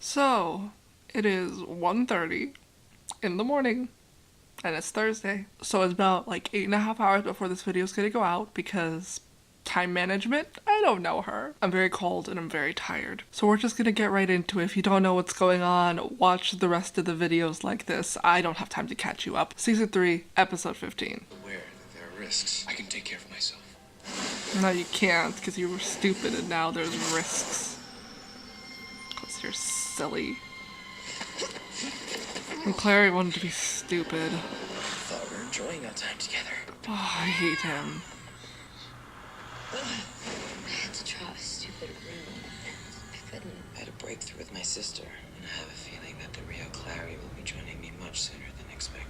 So, it is 1:30 in the morning, and it's Thursday. So it's about like 8.5 hours before this video is gonna go out because time management, I don't know her. I'm very cold and I'm very tired. So we're just gonna get right into it. If you don't know what's going on, watch the rest of the videos like this. I don't have time to catch you up. Season 3, episode 15. Aware that there are risks. I can take care of myself. No, you can't, because you were stupid and now there's risks. Because you're silly. And Clary wanted to be stupid. Thought we were enjoying our time together. Oh, I hate him. I had to draw a stupid room. I couldn't. I had a breakthrough with my sister, and I have a feeling that the real Clary will be joining me much sooner than expected.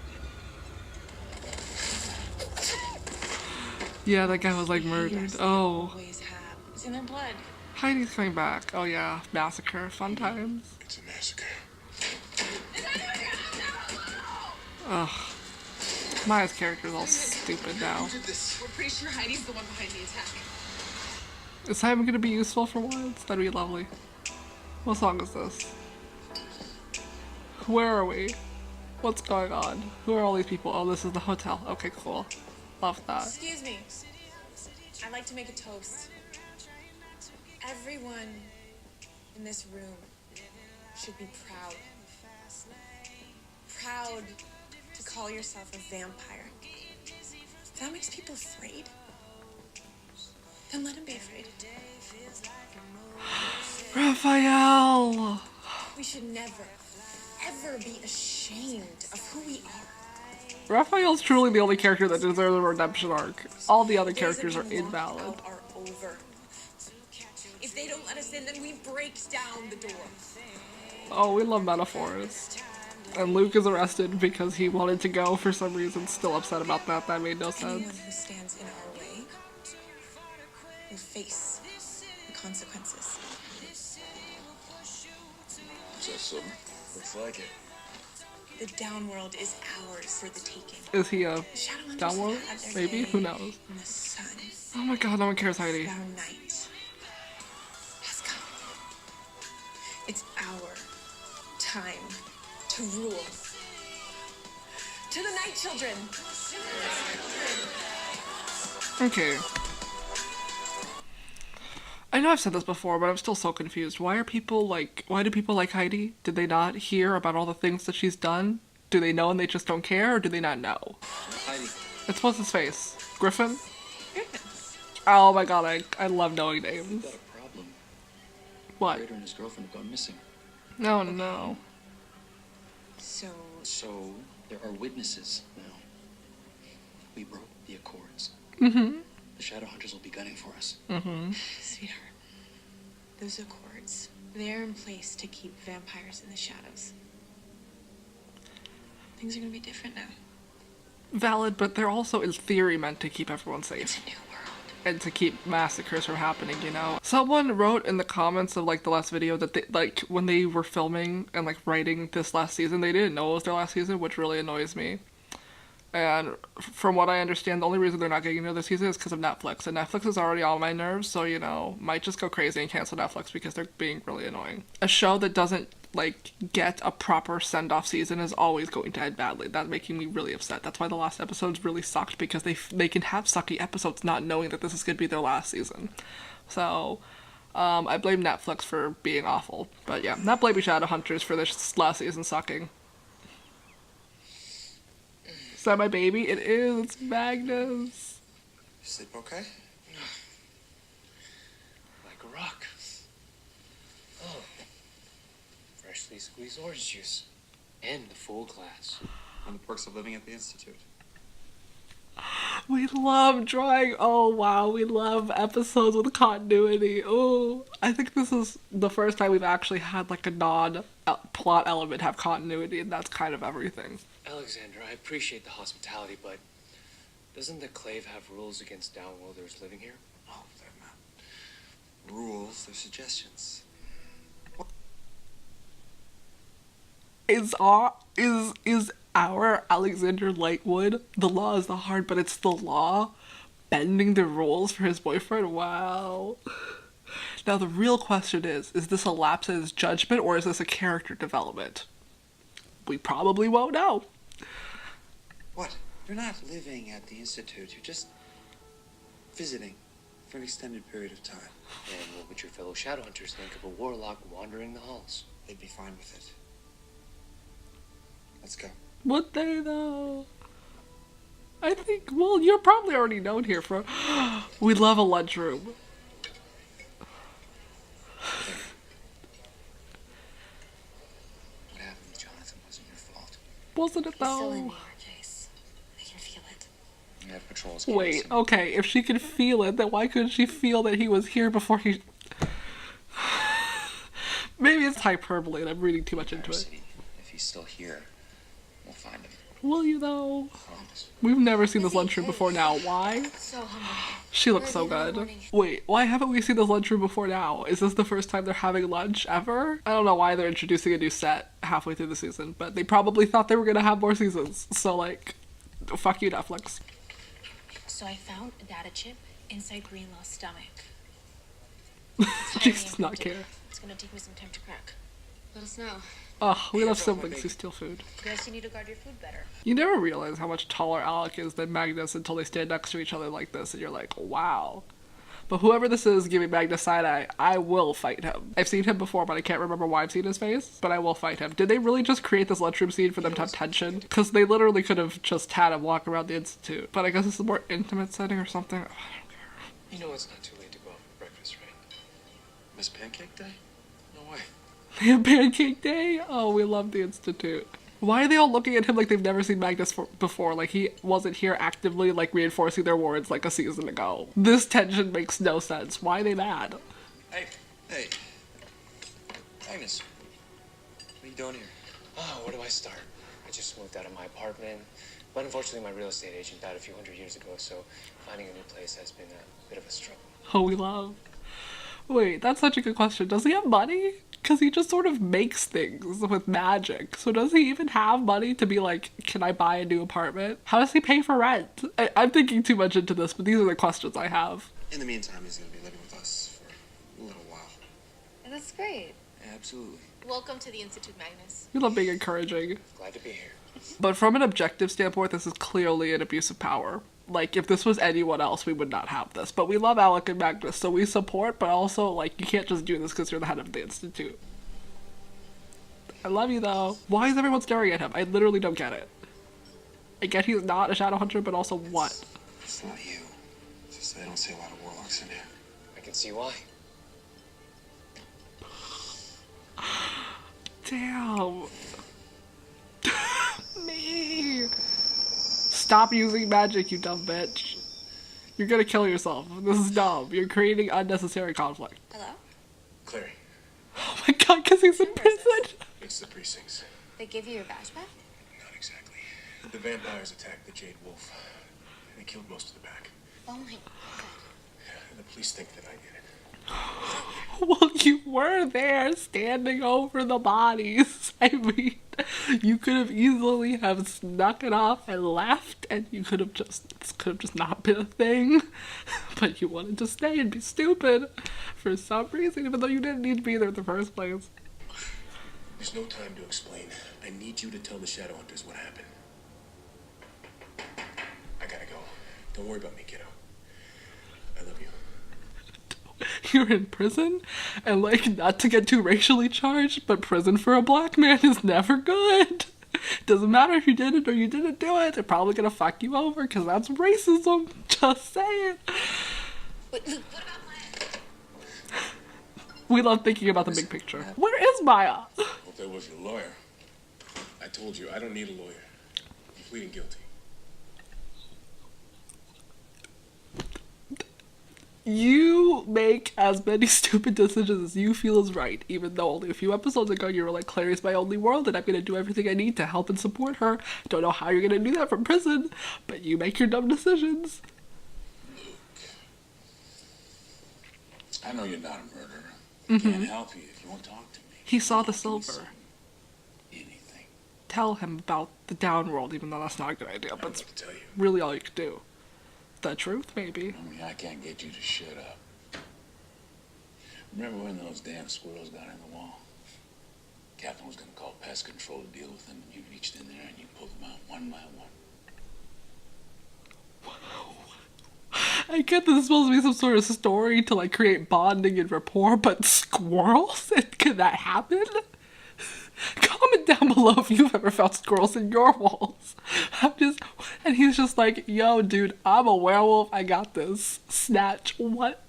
Yeah, that guy was like murdered. Oh. Always have. It's in their blood. Heidi's coming back. Oh yeah, massacre, fun times. It's a massacre. Ugh. Maya's character's all stupid now. We're pretty sure Heidi's the one behind the attack. Is Simon gonna be useful for once? That'd be lovely. What song is this? Where are we? What's going on? Who are all these people? Oh, this is the hotel. Okay, cool. Love that. Excuse me. I'd like to make a toast. Everyone in this room should be proud. Proud to call yourself a vampire. If that makes people afraid, then let them be afraid. Raphael! We should never, ever be ashamed of who we are. Raphael's truly the only character that deserves a redemption arc. All the other characters are Days of being locked invalid. out are over. If they don't let us in, then we break down the door. Oh, we love metaphors. And Luke is arrested because he wanted to go for some reason. Still upset about that. That made no Anyone sense. who stands in our way will face the consequences. So, looks like it. The downworld is ours for the taking. Is he a The Shadowhunters downworld? have had their Maybe? day Who knows? in the sun. Oh my god, no one cares, Heidi. Our night has come. It's our time to rule. To the night children. Okay. I know I've said this before, but I'm still so confused. Why do people like Heidi? Did they not hear about all the things that she's done? Do they know and they just don't care, or do they not know? Heidi, It's what's his face? Griffin? Oh my god, I love knowing we've names. got a problem. What? Raider and his girlfriend have gone missing. No, no. So, So, there are witnesses now. We broke the Accords. Mm-hmm. The Shadowhunters will be gunning for us. Mm-hmm. sweetheart, those accords, they're in place to keep vampires in the shadows. Things are gonna be different now. Valid, but they're also in theory meant to keep everyone safe. It's a new world. And to keep massacres from happening, you know? Someone wrote in the comments of, like, the last video that they, like, when they were filming and, like, writing this last season, they didn't know it was their last season, which really annoys me. And from what I understand, the only reason they're not getting another season is because of Netflix. And Netflix is already on my nerves, so, you know, might just go crazy and cancel Netflix because they're being really annoying. A show that doesn't, like, get a proper send-off season is always going to end badly. That's making me really upset. That's why the last episodes really sucked, because they can have sucky episodes not knowing that this is going to be their last season. So, I blame Netflix for being awful. But yeah, not blaming Shadowhunters for this last season sucking. Is that my baby? It is. It's Magnus. You sleep okay? Like a rock. Oh. Freshly squeezed orange juice. And the full glass. On the perks of living at the Institute. We love drawing. Oh wow, we love episodes with continuity. Oh, I think this is the first time we've actually had like a non-plot element have continuity, and that's kind of everything. Alexander, I appreciate the hospitality, but doesn't the Clave have rules against downworlders living here? Oh, they're not rules, they're suggestions. Is our Alexander Lightwood, the law is the hard, but it's the law, bending the rules for his boyfriend? Wow. Now the real question is this a lapse in his judgment or is this a character development? We probably won't know. What? You're not living at the Institute. You're just visiting for an extended period of time. And what would your fellow Shadowhunters think of a warlock wandering the halls? They'd be fine with it. Let's go. Would they though? I think, well, you're probably already known here for. We love a lunchroom. What happened with Jonathan wasn't your fault. Wasn't it He's still in though? there, Jace. I can feel it. You have patrols. Wait, okay, if she could feel it, then why couldn't she feel that he was here before he. Maybe it's hyperbole and I'm reading too much into it. If he's still here, we'll find him. Will you though? Promise. We've never seen this lunchroom before now. Why? So hungry. She looks so good. Wait, why haven't we seen this lunchroom before now? Is this the first time they're having lunch ever? I don't know why they're introducing a new set halfway through the season, but they probably thought they were gonna have more seasons. So like, fuck you, Netflix. So I found a data chip inside Greenlaw's stomach. She does not care. It's gonna take me some time to crack. Let us know. Oh, we love siblings who steal food. Guess you need to guard your food better. You never realize how much taller Alec is than Magnus until they stand next to each other like this, and you're like, wow. But whoever this is giving Magnus side-eye, I will fight him. I've seen him before, but I can't remember why I've seen his face, but I will fight him. Did they really just create this lunchroom scene for them to have tension? Because they literally could have just had him walk around the Institute. But I guess it's a more intimate setting or something. Oh, I don't care. You know it's not too late to go out for breakfast, right? Miss Pancake Day? No way. They have Pancake Day? Oh, we love the Institute. Why are they all looking at him like they've never seen Magnus before? Like he wasn't here actively like reinforcing their wards like a season ago. This tension makes no sense. Why are they mad? Hey. Hey. Agnes. What are you doing here? Oh, where do I start? I just moved out of my apartment, but unfortunately my real estate agent died a few hundred years ago, so finding a new place has been a bit of a struggle. Oh, we love. Wait, that's such a good question. Does he have money? Because he just sort of makes things with magic. So does he even have money to be like, can I buy a new apartment? How does he pay for rent? I'm thinking too much into this, but these are the questions I have. In the meantime, he's going to be living with us for a little while. That's great. Absolutely. Welcome to the Institute, Magnus. We love being encouraging. Glad to be here. But from an objective standpoint, this is clearly an abuse of power. Like, if this was anyone else, we would not have this. But we love Alec and Magnus, so we support, but also, like, you can't just do this because you're the head of the Institute. I love you, though. Why is everyone staring at him? I literally don't get it. I get he's not a Shadowhunter, but also what? It's not you. It's just they don't see a lot of warlocks in here. I can see why. Damn. Me. Stop using magic, you dumb bitch. You're gonna kill yourself. This is dumb. You're creating unnecessary conflict. Hello? Clary, Oh my god, because he's in prison. It's the precincts. They give you your badge back? Not exactly. The vampires attacked the Jade Wolf. They killed most of the pack. Oh my god. And the police think that I did it. Well, you were there standing over the bodies. I mean, you could have easily have snuck it off and left, and you could have just, this could have just not been a thing. But you wanted to stay and be stupid for some reason, even though you didn't need to be there in the first place. There's no time to explain. I need you to tell the Shadowhunters what happened. I gotta go. Don't worry about me, kiddo. I love you. You're in prison, and like, not to get too racially charged, but prison for a black man is never good. Doesn't matter if you did it or you didn't do it, they're probably gonna fuck you over because that's racism. Just saying. But Luke, what about Maya? We love thinking about the big picture. Where is Maya? Hope that was your lawyer. I told you, I don't need a lawyer. I'm pleading guilty. You make as many stupid decisions as you feel is right, even though only a few episodes ago you were like, Clary's my only world and I'm gonna do everything I need to help and support her. Don't know how you're gonna do that from prison, but you make your dumb decisions. I know you're not a murderer. Can't help you if you won't talk to me. He saw the Give me silver. some- Anything. Tell him about the downworld, even though that's not a good idea, I don't know but it's what to tell you. really all you could do. The truth, maybe. I mean, I can't get you to shut up. Remember when those damn squirrels got in the wall? Captain was gonna call pest control to deal with them, and you reached in there and you pulled them out one by one. I get that this is supposed to be some sort of story to like create bonding and rapport, but squirrels? Could that happen? Comment down below if you've ever found squirrels in your walls. And he's just like, yo, dude, I'm a werewolf. I got this. Snatch. What?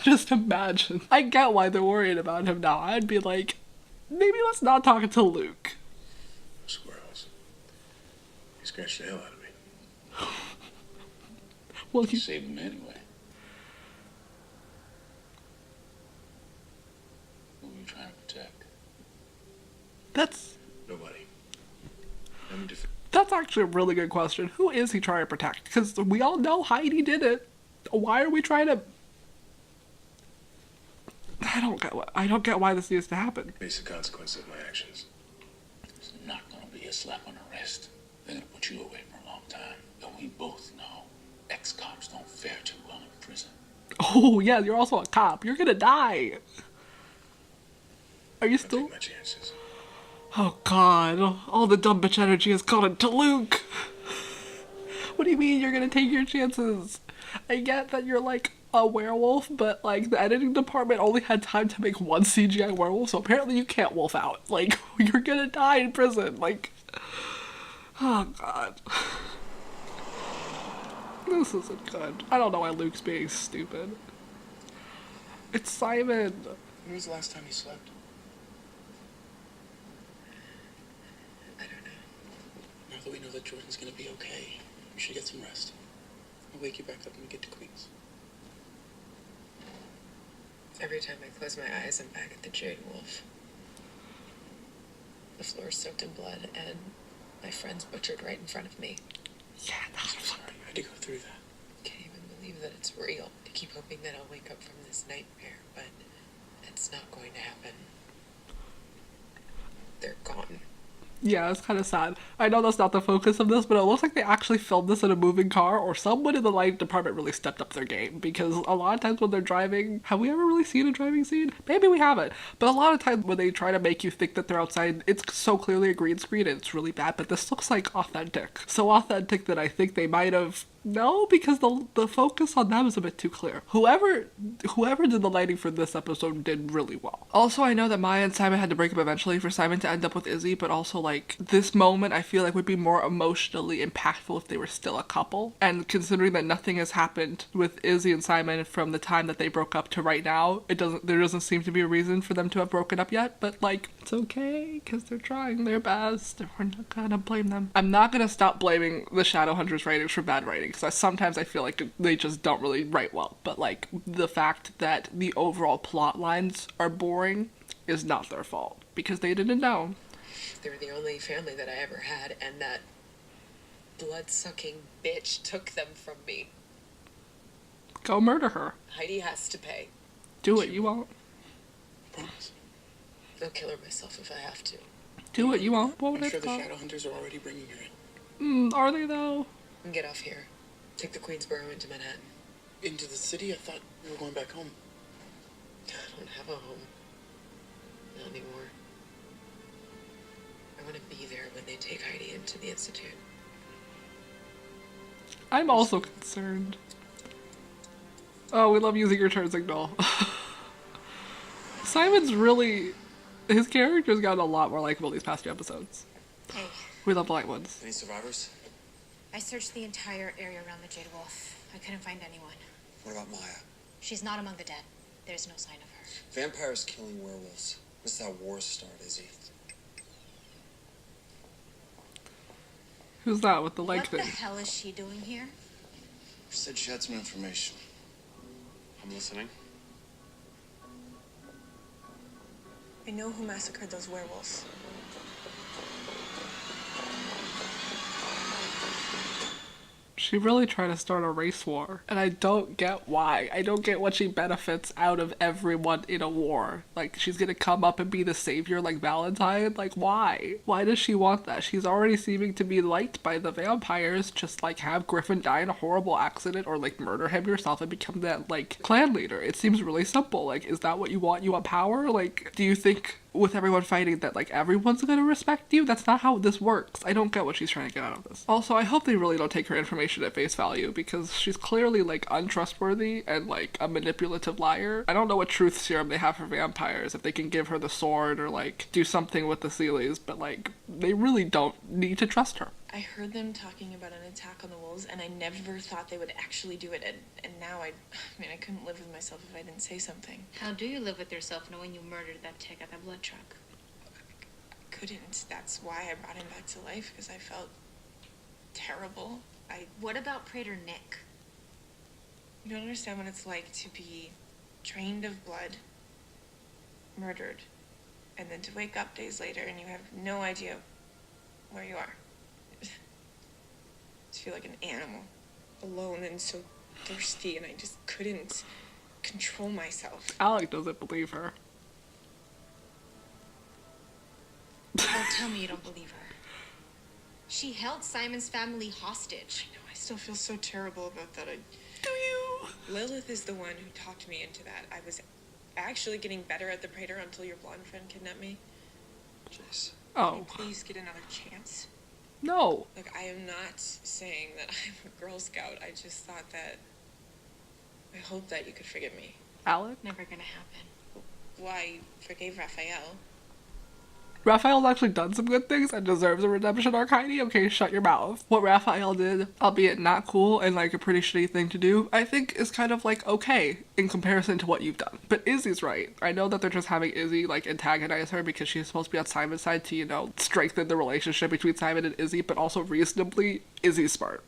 Just imagine. I get why they're worried about him now. I'd be like, maybe let's not talk until Luke. Squirrels. You scratched the hell out of me. Well, You saved them anyway. Who were you trying to protect? that's Nobody. That's actually a really good question. Who is he trying to protect? Because we all know Heidi did it. Why are we trying to... I don't get why this needs to happen. Face the consequence of my actions. It's not gonna be a slap on the wrist. They're gonna put you away for a long time. And we both know ex-cops don't fare too well in prison. Oh, yeah, you're also a cop. You're gonna die. Are you I'll still... take my chances. Oh, God. All the dumb bitch energy has gone into Luke. What do you mean you're gonna take your chances? I get that you're, like, a werewolf, but, like, the editing department only had time to make one CGI werewolf, so apparently you can't wolf out. Like, you're gonna die in prison. Like, oh, God. This isn't good. I don't know why Luke's being stupid. It's Simon. When was the last time you slept? I don't know. Now that we know that Jordan's gonna be okay, you should get some rest. I'll wake you back up when we get to Queens. Every time I close my eyes, I'm back at the Jade Wolf. The floor is soaked in blood, and my friend's butchered right in front of me. Yeah, that's I'm sorry you had to go through that. Can't even believe that it's real. I keep hoping that I'll wake up from this nightmare, but it's not going to happen. They're gone. Yeah, it's kind of sad. I know that's not the focus of this, but it looks like they actually filmed this in a moving car, or someone in the lighting department really stepped up their game, because a lot of times when they're driving, have we ever really seen a driving scene? Maybe we haven't, but a lot of times when they try to make you think that they're outside, it's so clearly a green screen and it's really bad, but this looks like authentic. So authentic that I think they might have... No, because the focus on them is a bit too clear. Whoever did the lighting for this episode did really well. Also, I know that Maya and Simon had to break up eventually for Simon to end up with Izzy, but also, like, this moment I feel like would be more emotionally impactful if they were still a couple. And considering that nothing has happened with Izzy and Simon from the time that they broke up to right now, there doesn't seem to be a reason for them to have broken up yet, but, like, it's okay, because they're trying their best. We're not gonna blame them. I'm not gonna stop blaming the Shadowhunters writers for bad writing, because sometimes I feel like they just don't really write well, but like the fact that the overall plot lines are boring is not their fault, because they didn't know. They were the only family that I ever had, and that blood-sucking bitch took them from me. Go murder her. Heidi has to pay. Do it, you won't. Promise. I'll kill her myself if I have to. Do it, you won't. What would I'm it sure the call? Shadowhunters are already bringing her in. Are they though? And get off here. Take the Queensboro into Manhattan. Into the city? I thought we were going back home. I don't have a home. Not anymore. I want to be there when they take Heidi into the Institute. I'm also concerned. Oh, we love using your turn signal. Simon's really... His character's gotten a lot more likable these past few episodes. Hey, We love the light ones. Any survivors? I searched the entire area around the Jade Wolf. I couldn't find anyone. What about Maya? She's not among the dead. There's no sign of her. Vampires killing werewolves. This is how wars start, Izzy. Who's that with the leg What the thing? hell is she doing here? She said she had some information. I'm listening. I know who massacred those werewolves. She really tried to start a race war, and I don't get why. I don't get what she benefits out of everyone in a war. Like, she's gonna come up and be the savior like Valentine? Like, why? Why does she want that? She's already seeming to be liked by the vampires. Just, like, have Griffin die in a horrible accident or, like, murder him yourself and become that, like, clan leader. It seems really simple. Like, is that what you want? You want power? Like, do you think with everyone fighting that, like, everyone's gonna respect you? That's not how this works. I don't get what she's trying to get out of this. Also, I hope they really don't take her information at face value, because she's clearly, like, untrustworthy and, like, a manipulative liar. I don't know what truth serum they have for vampires, if they can give her the sword or, like, do something with the Sealies, but, like, they really don't need to trust her. I heard them talking about an attack on the wolves, and I never thought they would actually do it. And now I mean, I couldn't live with myself if I didn't say something. How do you live with yourself knowing you murdered that chick at the blood truck? I couldn't. That's why I brought him back to life, because I felt terrible. What about Praetor Nick? You don't understand what it's like to be drained of blood, murdered, and then to wake up days later and you have no idea where you are. To feel like an animal, alone and so thirsty, and I just couldn't control myself. Alec doesn't believe her. Don't tell me you don't believe her. She held Simon's family hostage. I know, I still feel so terrible about that. Do you? Lilith is the one who talked me into that. I was actually getting better at the Praetor until your blonde friend kidnapped me. Jace. Oh. Can you please get another chance? No. Look, I am not saying that I'm a Girl Scout. I just thought that... I hope that you could forgive me. Alec? Never gonna happen. Why, you forgave Raphael. Raphael's actually done some good things and deserves a redemption arc, Heidi. Okay, shut your mouth. What Raphael did, albeit not cool and like a pretty shitty thing to do, I think is kind of like okay in comparison to what you've done. But Izzy's right. I know that they're just having Izzy like antagonize her because she's supposed to be on Simon's side to, you know, strengthen the relationship between Simon and Izzy, but also reasonably, Izzy's smart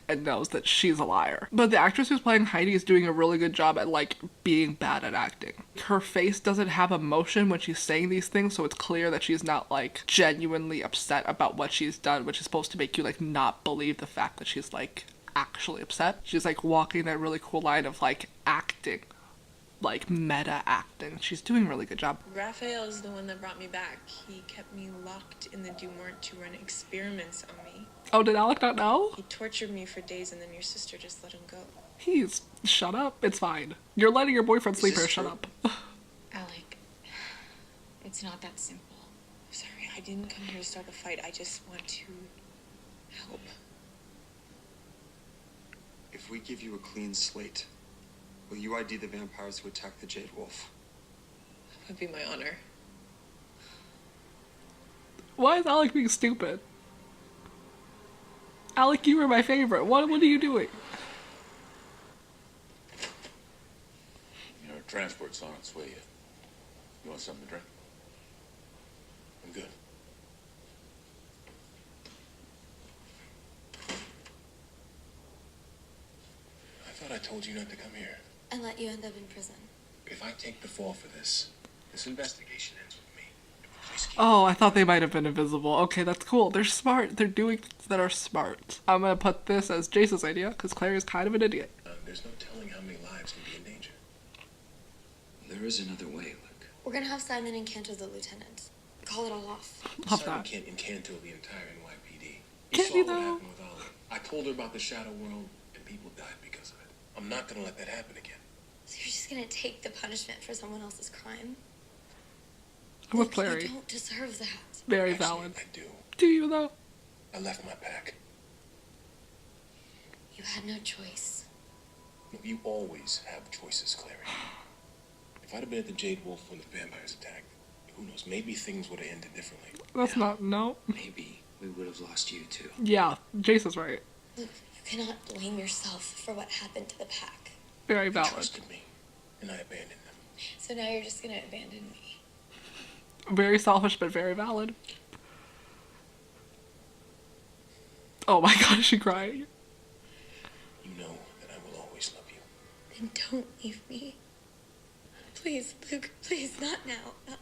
and knows that she's a liar. But the actress who's playing Heidi is doing a really good job at like being bad at acting. Her face doesn't have emotion when she's saying these things, so it's clear that she's not like genuinely upset about what she's done, which is supposed to make you like not believe the fact that she's like actually upset. She's like walking that really cool line of like acting, like meta acting. She's doing a really good job. Raphael is the one that brought me back. He kept me locked in the Dumort to run experiments on me. Oh, did Alec not know? He tortured me for days and then your sister just let him go. Shut up. It's fine. You're letting your boyfriend sleep here. Shut up. Alec, it's not that simple. Sorry, I didn't come here to start a fight. I just want to help. If we give you a clean slate, will you ID the vampires who attacked the Jade Wolf? That would be my honor. Why is Alec being stupid? Alec, you were my favorite. What are you doing? Your transport's on its way yet. You want something to drink? I'm good. I thought I told you not to come here. And let you end up in prison. If I take the fall for this investigation ends with me. Please keep Oh, I thought they might have been invisible. Okay, that's cool. They're smart. They're doing things that are smart. I'm gonna put this as Jace's idea, because Claire is kind of an idiot. There's no telling how many lives can be in danger. There is another way, Luke. We're gonna have Simon and Cantor the lieutenant. Call it all off. Love Simon that. can't incanto the entire NYPD. Can't saw you what though? happened with Ollie. I told her about the shadow world, and people died because of it. I'm not gonna let that happen again. So you're just gonna take the punishment for someone else's crime? I'm with Look, Clary. you don't deserve that. Very Actually, valid. I do. Do you though? I left my pack. You had no choice. No, you always have choices, Clary. If I'd have been at the Jade Wolf when the vampires attacked, who knows, maybe things would have ended differently. That's not, no. Maybe we would have lost you too. Yeah, Jace is right. Look, you cannot blame yourself for what happened to the pack. Very They valid. trusted me, and I abandoned them. So now you're just gonna abandon me. Very selfish, but very valid. Oh my god, is she crying? You know that I will always love you. Then don't leave me. Please, Luke, please, not now. I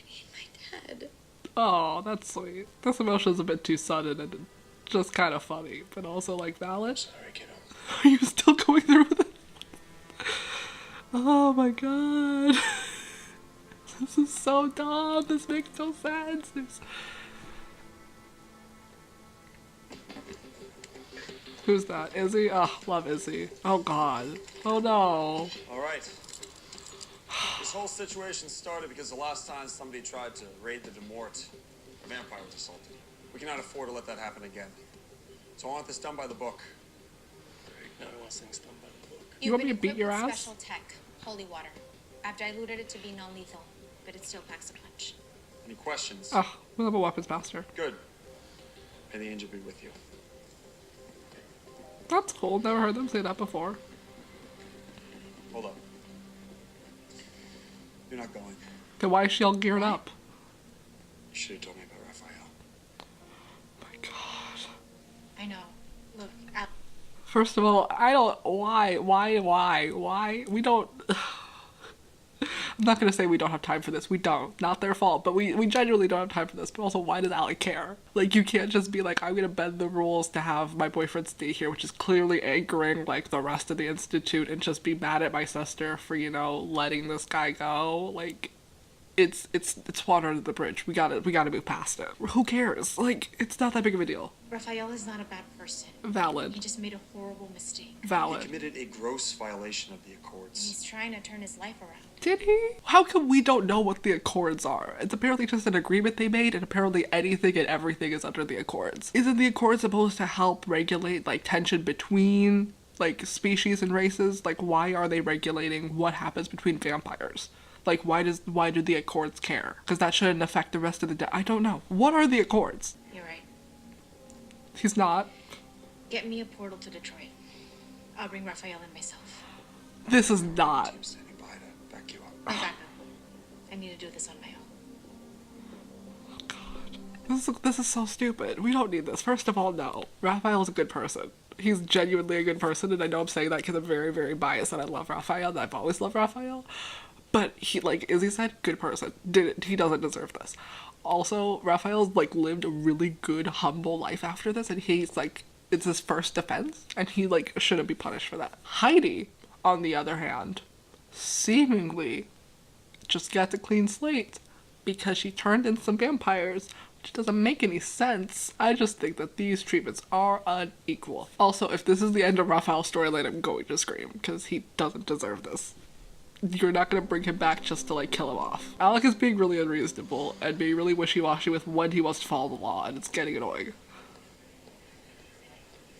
need my dad. Oh, that's sweet. This emotion's a bit too sudden and just kind of funny, but also like valid. Sorry, kiddo. Are you still going through with it? Oh my god. This is so dumb. This makes no sense. Who's that? Izzy? Oh, love Izzy. Oh god. Oh no. All right. This whole situation started because the last time somebody tried to raid the Demort, a vampire was assaulted. We cannot afford to let that happen again. So I want this done by the book. Now I want things done by the book. You want me to beat your equipped with ass? Special tech, holy water. I've diluted it to be non-lethal, but it still packs a punch. Any questions? Oh, we have a weapons master. Good. May the angel be with you. That's cool. Never heard them say that before. Hold up. You're not going. Then why is she all geared up? You should have told me about Raphael. My god. I know. Look, First of all, I don't. Why? We don't. I'm not gonna say we don't have time for this. We don't. Not their fault. But we genuinely don't have time for this. But also, why does Alec care? Like, you can't just be like, I'm gonna bend the rules to have my boyfriend stay here, which is clearly anchoring, like, the rest of the Institute, and just be mad at my sister for, you know, letting this guy go. Like, it's water under the bridge. We gotta move past it. Who cares? Like, it's not that big of a deal. Raphael is not a bad person. Valid. He just made a horrible mistake. Valid. He committed a gross violation of the Accords. He's trying to turn his life around. Did he? How come we don't know what the Accords are? It's apparently just an agreement they made, and apparently anything and everything is under the Accords. Isn't the Accords supposed to help regulate, like, tension between, like, species and races? Like, why are they regulating what happens between vampires? Like, why do the Accords care? Because that shouldn't affect the rest of the I don't know. What are the Accords? You're right. He's not. Get me a portal to Detroit. I'll bring Raphael and myself. This is not. I'm standing by to back you up. My backup. I need to do this on my own. This is so stupid. We don't need this. First of all, no. Raphael's a good person. He's genuinely a good person, and I know I'm saying that because I'm very, very biased and I love Raphael, and I've always loved Raphael. But he, like Izzy said, good person. He doesn't deserve this. Also, Raphael's, like, lived a really good, humble life after this, and he's, like, it's his first offense, and he, like, shouldn't be punished for that. Heidi, on the other hand, seemingly just gets a clean slate because she turned in some vampires, which doesn't make any sense. I just think that these treatments are unequal. Also, if this is the end of Raphael's storyline, I'm going to scream, because he doesn't deserve this. You're not gonna bring him back just to, like, kill him off. Alec is being really unreasonable and being really wishy-washy with when he wants to follow the law, and it's getting annoying.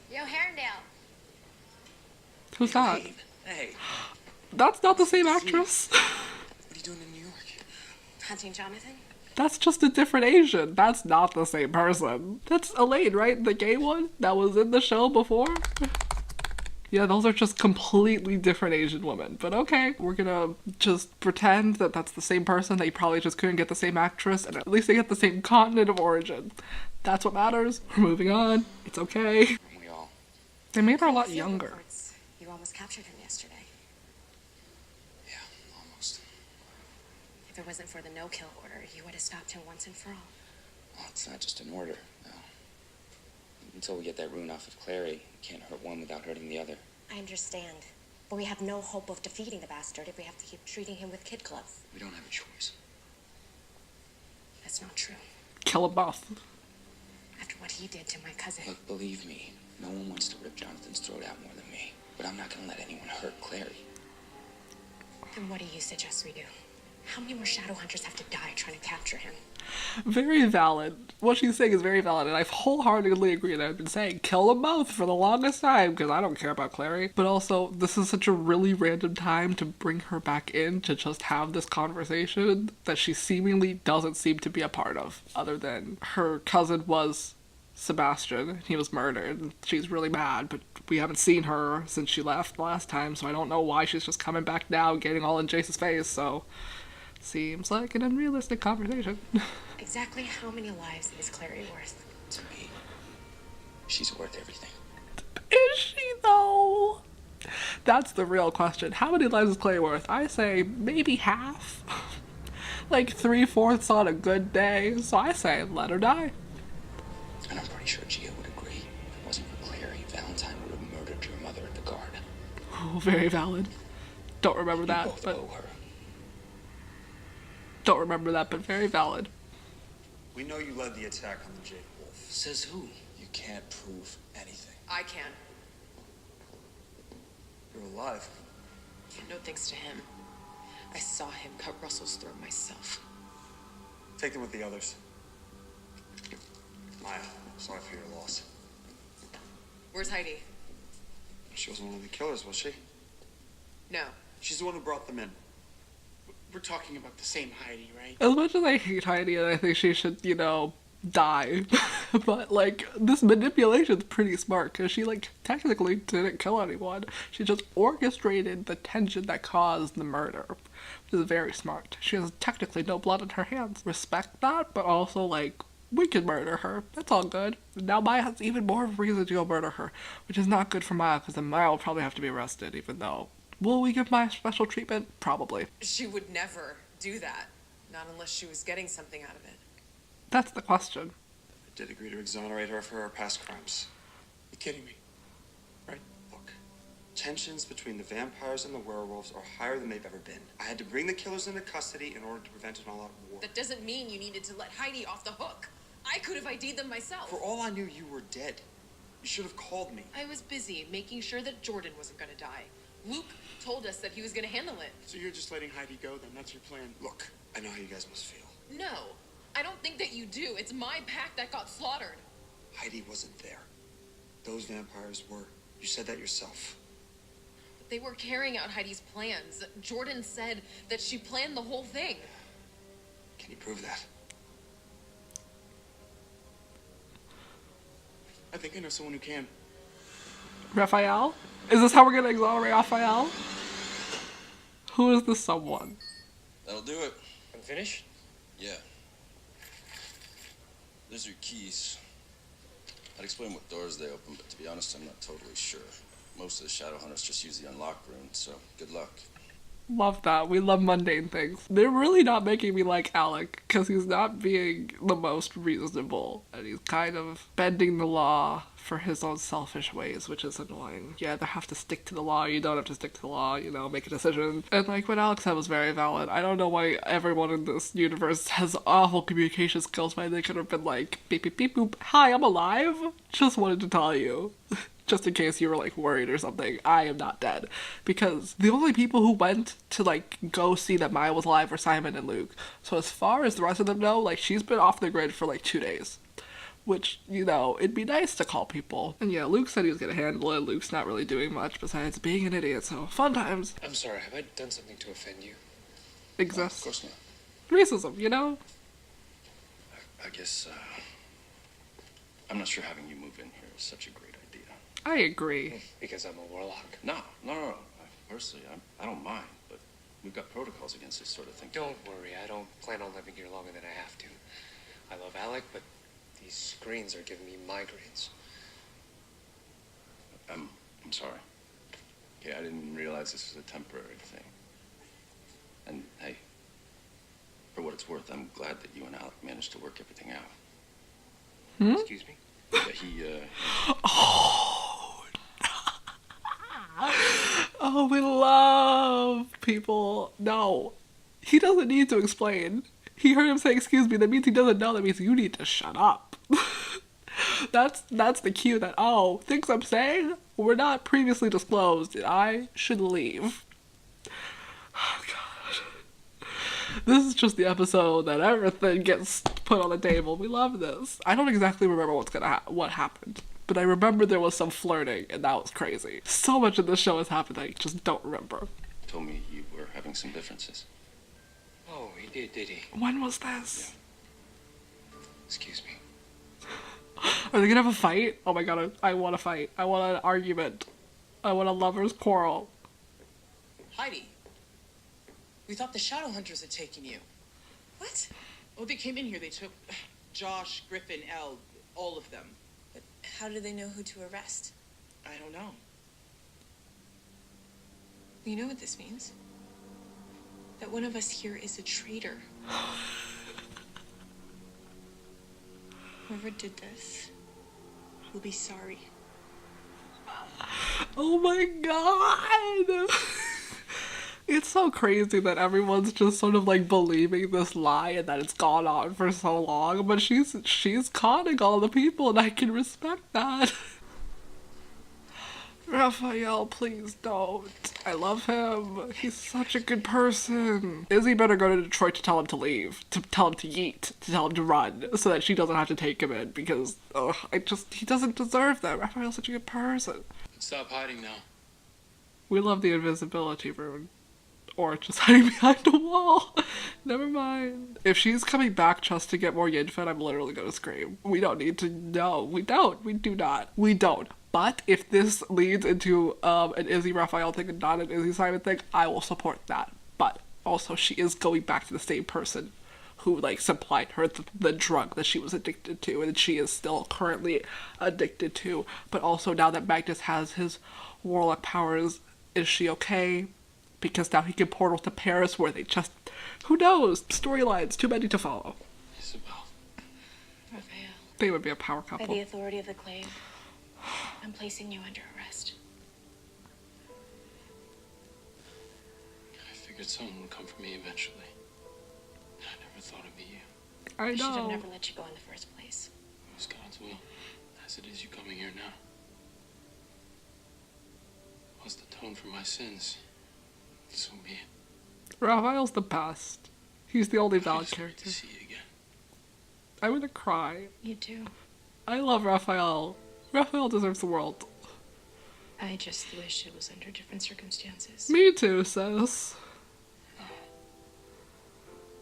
Yo, Herondale. Who's that? Hey. That's not the same actress. What are you doing in New York? Hunting Jonathan? That's just a different Asian. That's not the same person. That's Elaine, right? The gay one that was in the show before? Yeah, those are just completely different Asian women. But okay, we're gonna just pretend that that's the same person, that you probably just couldn't get the same actress, and at least they get the same continent of origin. That's what matters. We're moving on. It's okay. They made her a lot younger. You almost captured him yesterday. Yeah, almost. If it wasn't for the no-kill order, you would have stopped him once and for all. Well, it's not just an order, no. Until we get that rune off of Clary, you can't hurt one without hurting the other. I understand. But we have no hope of defeating the bastard if we have to keep treating him with kid gloves. We don't have a choice. That's not true. Kill them both. After what he did to my cousin. Look, believe me, no one wants to rip Jonathan's throat out more than me. But I'm not gonna let anyone hurt Clary. Then what do you suggest we do? How many more Shadowhunters have to die trying to capture him? Very valid. What she's saying is very valid, and I wholeheartedly agree that I've been saying kill them both for the longest time, because I don't care about Clary. But also, this is such a really random time to bring her back in to just have this conversation that she seemingly doesn't seem to be a part of, other than her cousin was Sebastian, and he was murdered, and she's really mad, but we haven't seen her since she left the last time, so I don't know why she's just coming back now, getting all in Jace's face, so seems like an unrealistic conversation. Exactly how many lives is Clary worth? To me, she's worth everything. Is she, though? That's the real question. How many lives is Clary worth? I say maybe half. like 3/4 on a good day. So I say let her die. And I'm pretty sure Gia would agree. If it wasn't for Clary, Valentine would have murdered your mother at the guard. Oh, very valid. Don't remember that, both but owe her. don't remember that, but very valid. We know you led the attack on the Jade Wolf. Says who? You can't prove anything. I can. You're alive. No thanks to him. I saw him cut Russell's throat myself. Take them with the others. Maya, sorry for your loss. Where's Heidi? She wasn't one of the killers, was she? No. She's the one who brought them in. We're talking about the same Heidi, right? As much as I hate Heidi and I think she should, die, but, like, this manipulation's pretty smart, because she, like, technically didn't kill anyone. She just orchestrated the tension that caused the murder, which is very smart. She has technically no blood in her hands. Respect that, but also, like, we can murder her. That's all good. Now Maya has even more of a reason to go murder her, which is not good for Maya, because then Maya will probably have to be arrested, even though... Will we give Maya special treatment? Probably. She would never do that. Not unless she was getting something out of it. That's the question. I did agree to exonerate her for her past crimes. You're kidding me, right? Look, tensions between the vampires and the werewolves are higher than they've ever been. I had to bring the killers into custody in order to prevent an all-out war. That doesn't mean you needed to let Heidi off the hook. I could have ID'd them myself. For all I knew, you were dead. You should have called me. I was busy making sure that Jordan wasn't gonna die. Luke told us that he was gonna handle it. So you're just letting Heidi go then? That's your plan? Look, I know how you guys must feel. No, I don't think that you do. It's my pack that got slaughtered. Heidi wasn't there. Those vampires were. You said that yourself. They were carrying out Heidi's plans. Jordan said that she planned the whole thing. Can you prove that? I think I know someone who can. Raphael? Is this how we're gonna exonerate Raphael? Who is this someone? That'll do it. I'm finished? Yeah. There's your keys. I'd explain what doors they open, but to be honest, I'm not totally sure. Most of the Shadowhunters just use the unlock rune, so good luck. Love that. We love mundane things. They're really not making me like Alec, because he's not being the most reasonable, and he's kind of bending the law for his own selfish ways, which is annoying. You either have to stick to the law, you don't have to stick to the law, make a decision. And like what Alex said was very valid. I don't know why everyone in this universe has awful communication skills, why they could have been like, beep beep beep boop, hi, I'm alive. Just wanted to tell you. Just in case you were like worried or something, I am not dead. Because the only people who went to like go see that Maya was alive were Simon and Luke. So as far as the rest of them know, like she's been off the grid for like 2 days. Which, it'd be nice to call people. And yeah, Luke said he was gonna handle it. Luke's not really doing much besides being an idiot, so fun times. I'm sorry, have I done something to offend you? Exists. Of course not. Racism, I guess, I'm not sure having you move in here is such a great idea. I agree. Because I'm a warlock. No. Personally, I don't mind, but we've got protocols against this sort of thing. Don't worry, I don't plan on living here longer than I have to. I love Alec, but these screens are giving me migraines. I'm sorry. Okay, I didn't realize this was a temporary thing. And hey, for what it's worth, I'm glad that you and Alec managed to work everything out. Excuse me? Yeah, Oh, we love people. No, he doesn't need to explain. He heard him say, excuse me, that means he doesn't know. That means you need to shut up. That's the cue that, things I'm saying were not previously disclosed, and I should leave. Oh, God. This is just the episode that everything gets put on the table. We love this. I don't exactly remember what happened, but I remember there was some flirting, and that was crazy. So much of this show has happened I just don't remember. told me you were having some differences. Oh, he did he? When was this? Yeah. Excuse me. Are they gonna have a fight? Oh my god, I want a fight. I want an argument. I want a lover's quarrel. Heidi, we thought the Shadowhunters had taken you. What? Oh, they came in here. They took Josh, Griffin, Elle, all of them. But how do they know who to arrest? I don't know. You know what this means? That that one of us here is a traitor. Whoever did this will be sorry. Oh my god! It's so crazy that everyone's just sort of like believing this lie and that it's gone on for so long, but she's conning all the people and I can respect that. Raphael, please don't. I love him. He's such a good person. Izzy better go to Detroit to tell him to leave, to tell him to yeet, to tell him to run, so that she doesn't have to take him in, because, he doesn't deserve that. Raphael's such a good person. Stop hiding now. We love the invisibility rune. Or just hiding behind a wall. Never mind. If she's coming back just to get more Yinfen, I'm literally gonna scream. We don't need to know. We don't. We do not. We don't. But if this leads into an Izzy Raphael thing and not an Izzy Simon thing, I will support that. But also, she is going back to the same person who like supplied her the drug that she was addicted to and she is still currently addicted to. But also now that Magnus has his warlock powers, is she okay? Because now he can portal to Paris where they just, who knows? Storylines, too many to follow. Isabel. Raphael. They would be a power By couple. the authority of the clave, I'm placing you under arrest. I figured someone would come for me eventually. I never thought it'd be you. I should have know. never let you go in the first place. It was God's will, as it is you coming here now. Must atone for my sins. So be it. Raphael's the best. He's the only valid To character. see you again. I'm gonna cry. You too. I love Raphael. Raphael deserves the world. I just wish it was under different circumstances. Me too, sis.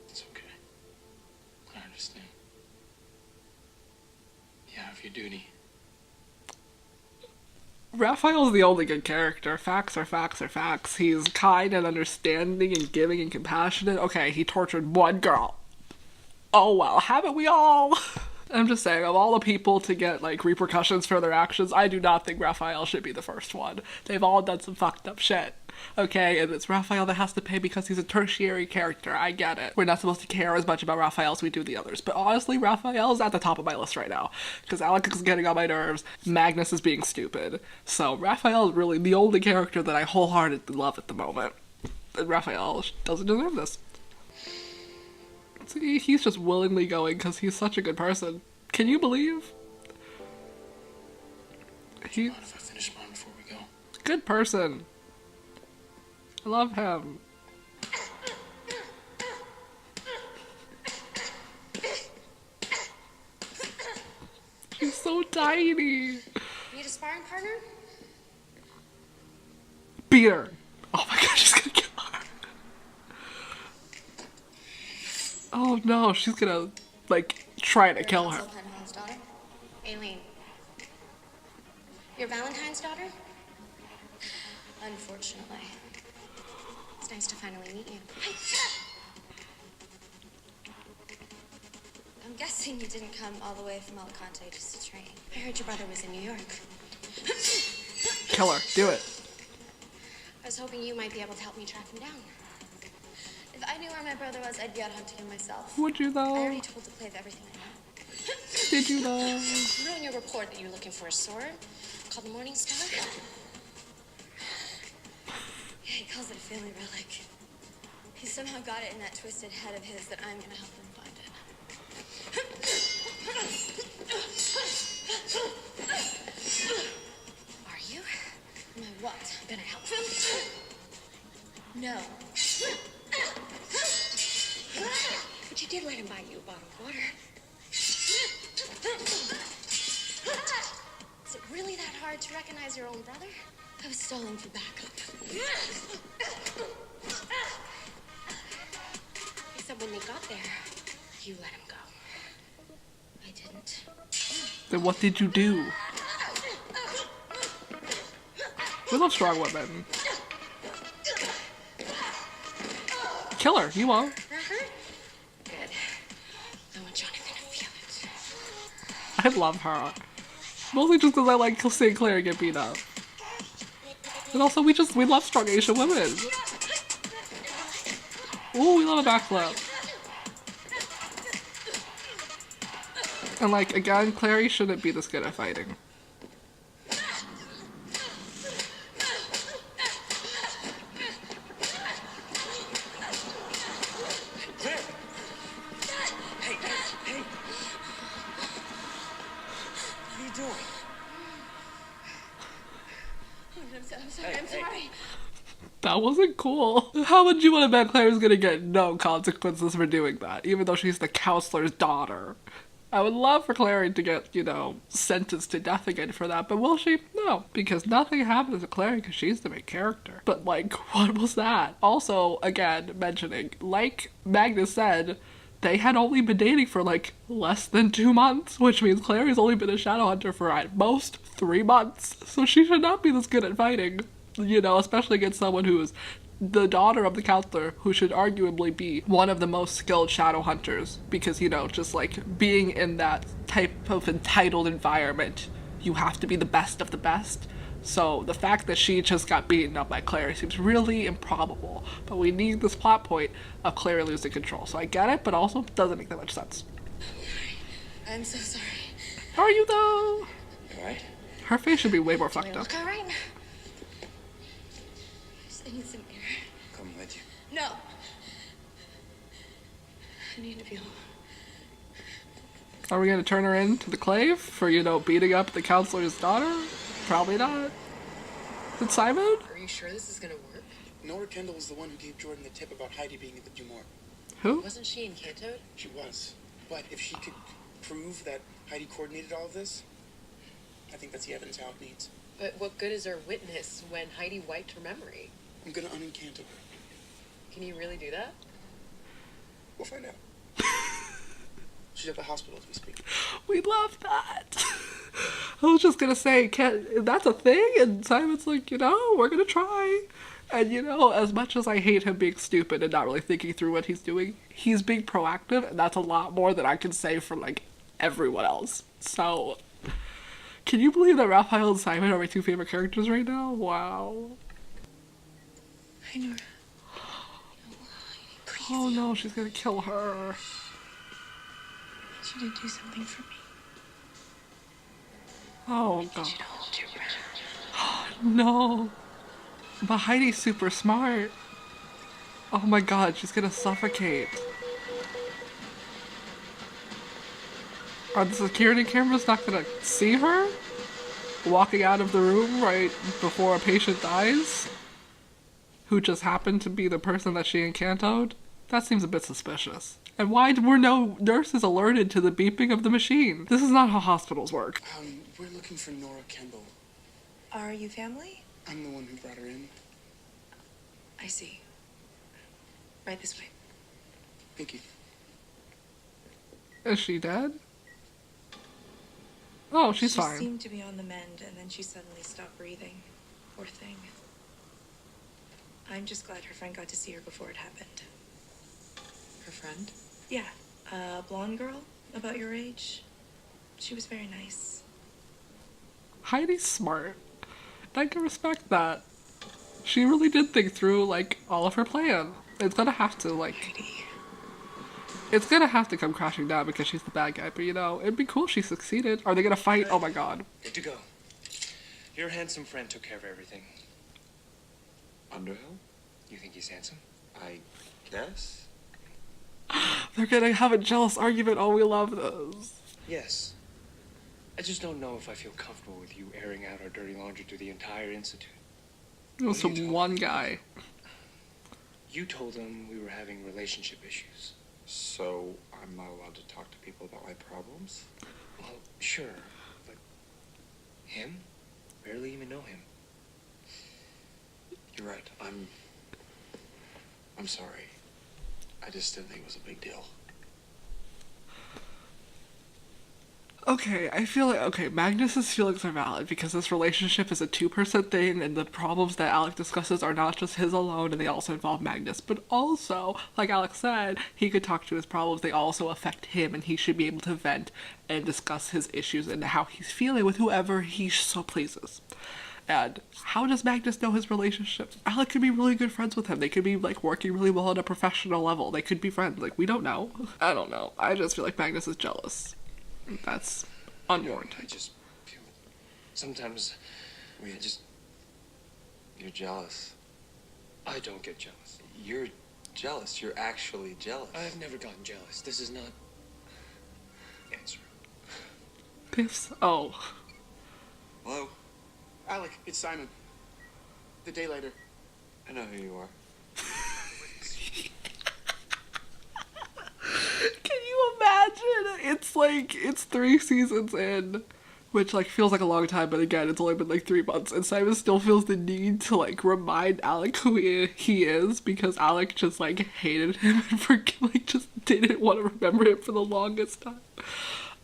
It's okay. I understand. You have your duty. Raphael's the only good character. Facts are facts are facts. He's kind and understanding and giving and compassionate. Okay, he tortured one girl. Oh well, haven't we all? I'm just saying, of all the people to get, like, repercussions for their actions, I do not think Raphael should be the first one. They've all done some fucked up shit. Okay, and it's Raphael that has to pay because he's a tertiary character. I get it. We're not supposed to care as much about Raphael as we do the others. But honestly, Raphael's at the top of my list right now. Because Alex is getting on my nerves. Magnus is being stupid. So Raphael is really the only character that I wholeheartedly love at the moment. And Raphael doesn't deserve this. See, he's just willingly going because he's such a good person. Can you believe? Do you mind if I finish mine before we go? Good person. I love him. She's so tiny. Need a sparring partner? Beat her. Oh my god, she's gonna kill her. Oh no, she's gonna, like, try to kill her. Penhone's daughter? Aileen. Your Valentine's daughter? Unfortunately. It's nice to finally meet you. I'm guessing you didn't come all the way from Alicante just to train. I heard your brother was in New York. Kill her. Do it. I was hoping you might be able to help me track him down. If I knew where my brother was, I'd be out hunting him myself. Would you, though? I already told the Clave everything I know. Did you, though? You wrote in your report that you were looking for a sword called the Morning Star. Yeah, he calls it a family relic. He somehow got it in that twisted head of his that I'm gonna help him find it. Are you? Am I what? Gonna help him? No. But you did let him buy you a bottle of water. Is it really that hard to recognize your own brother? I was stalling for backup. Except when they got there, you let him go. I didn't. Then what did you do? We love strong women. Kill her. You won't. That hurt? Good. I want Jonathan to feel it. I love her. Mostly just because I like seeing Claire get beat up. And also, we love strong Asian women. Ooh, we love a backflip. And like, again, Clary shouldn't be this good at fighting. I'm sorry. That wasn't cool. How would you want to bet Claire's gonna get no consequences for doing that, even though she's the counselor's daughter? I would love for Clary to get, you know, sentenced to death again for that, but will she? No, because nothing happens to Clary because she's the main character. But like, what was that? Also, again, mentioning, like Magnus said, they had only been dating for like less than 2 months, which means Clary's only been a Shadowhunter for at most 3 months. So she should not be this good at fighting, you know, especially against someone who is the daughter of the counselor, who should arguably be one of the most skilled Shadowhunters, because, you know, just like being in that type of entitled environment, you have to be the best of the best. So the fact that she just got beaten up by Clary seems really improbable, but we need this plot point of Clary losing control. So I get it, but also doesn't make that much sense. I'm so sorry. How are you though? You alright? Her face should be way more fucked up. Look alright. I just need some air. Come with you. No. I need to feel. Are we gonna turn her into the clave for, you know, beating up the counselor's daughter? Probably not. Is it Simon? Are you sure this is gonna work? Nora Kendall was the one who gave Jordan the tip about Heidi being at the Dumort. Who? Wasn't she in Canto? She was. But if she could prove that Heidi coordinated all of this, I think that's the evidence Alec needs. But what good is her witness when Heidi wiped her memory? I'm gonna unencanto her. Can you really do that? We'll find out. She's at the hospital as we speak. We love that. I was just gonna say, that's a thing? And Simon's like, you know, we're gonna try. And you know, as much as I hate him being stupid and not really thinking through what he's doing, he's being proactive, and that's a lot more than I can say for like everyone else. So, can you believe that Raphael and Simon are my 2 favorite characters right now? Wow. I know. Oh no, she's gonna kill her. You to do something for me. Oh god. I need you to hold your breath. No. But Heidi's super smart. Oh my god, she's gonna suffocate. Are the security cameras not gonna see her walking out of the room right before a patient dies? Who just happened to be the person that she encantoed? That seems a bit suspicious. And why were no nurses alerted to the beeping of the machine? This is not how hospitals work. We're looking for Nora Kendall. Are you family? I'm the one who brought her in. I see. Right this way. Thank you. Is she dead? Oh, she's she fine. She seemed to be on the mend, and then she suddenly stopped breathing. Poor thing. I'm just glad her friend got to see her before it happened. Her friend? Yeah, a blonde girl, about your age. She was very nice. Heidi's smart. I can respect that. She really did think through, like, all of her plan. It's gonna have to, like... Heidi. It's gonna have to come crashing down because she's the bad guy, but you know, it'd be cool if she succeeded. Are they gonna fight? Oh my god. Good to go. Your handsome friend took care of everything. Underhill? You think he's handsome? I guess. They're gonna have a jealous argument. Oh, we love those. Yes. I just don't know if I feel comfortable with you airing out our dirty laundry to the entire institute. It was some one guy. You told him we were having relationship issues. So I'm not allowed to talk to people about my problems? Well, sure, but him? Barely even know him. You're right. I'm sorry. I just didn't think it was a big deal. Okay, I feel like, okay, Magnus's feelings are valid because this relationship is a 2-person thing and the problems that Alec discusses are not just his alone and they also involve Magnus. But also, like Alex said, he could talk to his problems, they also affect him and he should be able to vent and discuss his issues and how he's feeling with whoever he so pleases. And how does Magnus know his relationship? Alec could be really good friends with him. They could be like working really well at a professional level. They could be friends. Like, we don't know. I don't know. I just feel like Magnus is jealous. That's unwarranted. I just feel sometimes you're jealous. I don't get jealous. You're jealous. You're actually jealous. I've never gotten jealous. This is not answer. This. Oh. Hello? Alec, it's Simon. The day later. I know who you are. Can you imagine? It's like, it's 3 seasons in, which like feels like a long time, but again, it's only been like 3 months, and Simon still feels the need to like remind Alec who he is, because Alec just like hated him and like just didn't want to remember him for the longest time.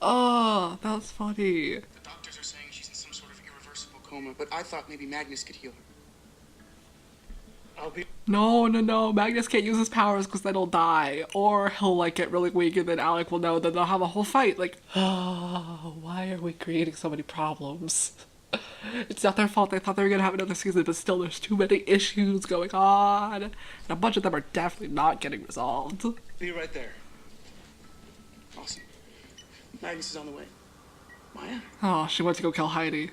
Oh, that's funny. The doctors are saying she's in some sort of irreversible coma, but I thought maybe Magnus could heal her. No, Magnus can't use his powers because then he'll die. Or he'll like get really weak and then Alec will know, then they'll have a whole fight. Like, oh, why are we creating so many problems? It's not their fault. They thought they were going to have another season, but still there's too many issues going on. And a bunch of them are definitely not getting resolved. Be right there. Awesome. Magnus is on the way. Maya? Oh, she went to go kill Heidi.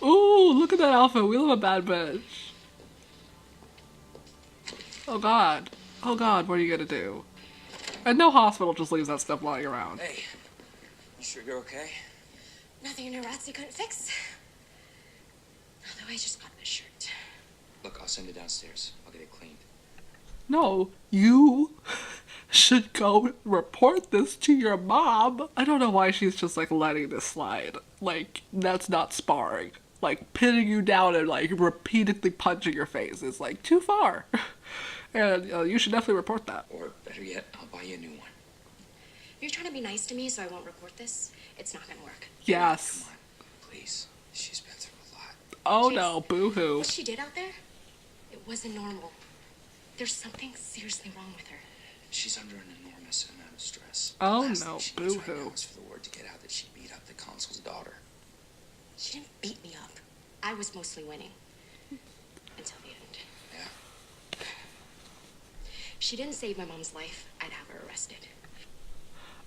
Ooh, look at that outfit. We love a bad bitch. Oh god. Oh god, what are you gonna do? And no hospital just leaves that stuff lying around. Hey, you sure you're okay? Nothing in your rats you couldn't fix. Although I just got this shirt. Look, I'll send it downstairs. I'll get it cleaned. No, you should go report this to your mom. I don't know why she's just like letting this slide. Like, that's not sparring. Like, pinning you down and like repeatedly punching your face is like too far. And you should definitely report that. Or better yet, I'll buy you a new one. You're trying to be nice to me so I won't report this? It's not gonna work. Yes. Come on, please. She's been through a lot. Oh no, boo-hoo. What she did out there, it wasn't normal. There's something seriously wrong with her. She's under an enormous amount of stress. Oh Last no, thing she needs boo-hoo. right now is for the word to get out that she beat up the consul's daughter. She didn't beat me up. I was mostly winning. Until the end. Yeah. She didn't save my mom's life, I'd have her arrested.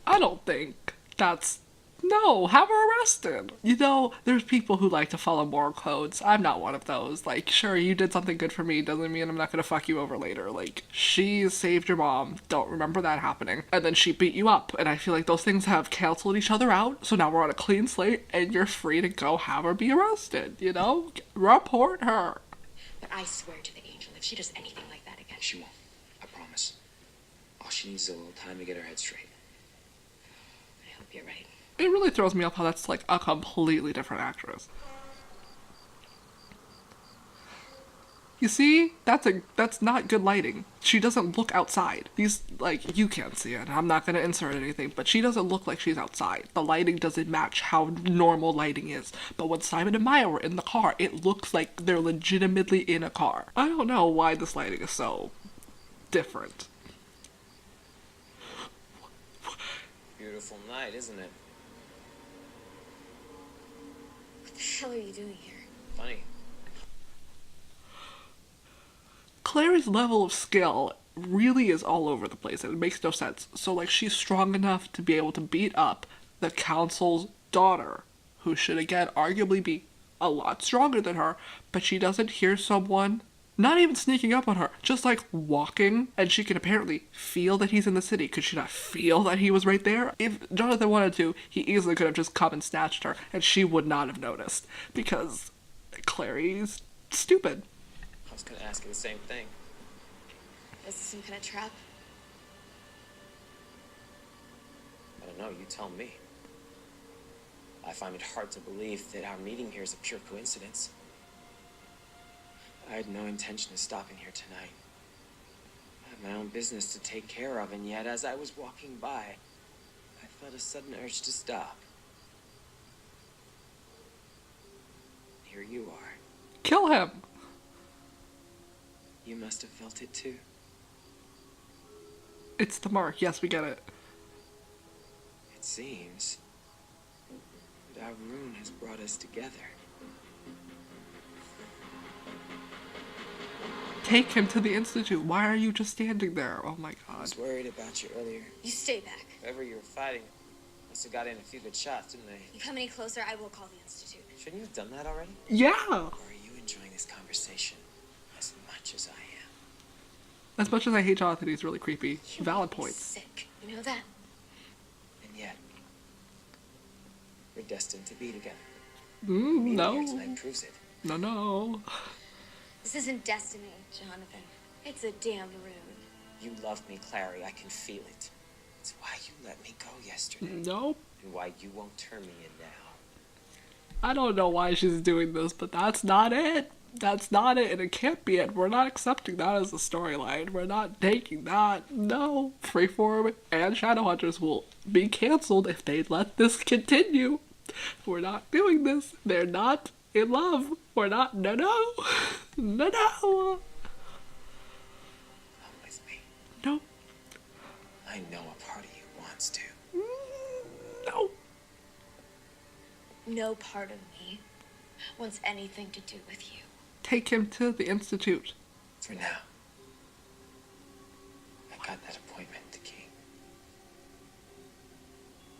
I don't think that's... No, have her arrested. You know, there's people who like to follow moral codes. I'm not one of those. Like, sure, you did something good for me, doesn't mean I'm not gonna fuck you over later. Like, she saved your mom. Don't remember that happening. And then she beat you up. And I feel like those things have canceled each other out. So now we're on a clean slate and you're free to go have her be arrested, you know? Report her. But I swear to the angel, if she does anything like that again... She won't. I promise. All she needs is a little time to get her head straight. I hope you're right. It really throws me off how that's like a completely different actress. You see? That's not good lighting. She doesn't look outside. These, like, you can't see it. I'm not gonna insert anything, but she doesn't look like she's outside. The lighting doesn't match how normal lighting is. But when Simon and Maya were in the car, it looks like they're legitimately in a car. I don't know why this lighting is so different. Beautiful night, isn't it? What the hell are you doing here? Funny. Clary's level of skill really is all over the place and it makes no sense. So like she's strong enough to be able to beat up the council's daughter, who should again arguably be a lot stronger than her, but she doesn't hear someone not even sneaking up on her, just like walking, and she can apparently feel that he's in the city. Could she not feel that he was right there? If Jonathan wanted to, he easily could have just come and snatched her, and she would not have noticed, because Clary's stupid. I was gonna ask you the same thing. Is this some kind of trap? I don't know, you tell me. I find it hard to believe that our meeting here is a pure coincidence. I had no intention of stopping here tonight. I had my own business to take care of, and yet as I was walking by, I felt a sudden urge to stop. Here you are. Kill him! You must have felt it too. It's the mark. Yes, we get it. It seems that our rune has brought us together. Take him to the Institute. Why are you just standing there? Oh my I god. was worried about you earlier. You stay back. Whoever you were fighting must have got in a few good shots, didn't they? You come any closer, I will call the Institute. Shouldn't you have done that already? Yeah! Or are you enjoying this conversation as much as I am? As much as I hate Jonathan, he's really creepy. Valid points. Sick. You know that? And yet, we're destined to be together. No. Here tonight proves it. No. This isn't destiny, Jonathan. It's a damn rune. You love me, Clary. I can feel it. It's why you let me go yesterday. Nope. And why you won't turn me in now. I don't know why she's doing this, but that's not it. That's not it, and it can't be it. We're not accepting that as a storyline. We're not taking that. No. Freeform and Shadowhunters will be cancelled if they let this continue. We're not doing this. They're not in love. We're not. No. No. Come with me. No. I know a part of you wants to. No. No part of me wants anything to do with you. Take him to the Institute. For now. I've got that appointment to keep.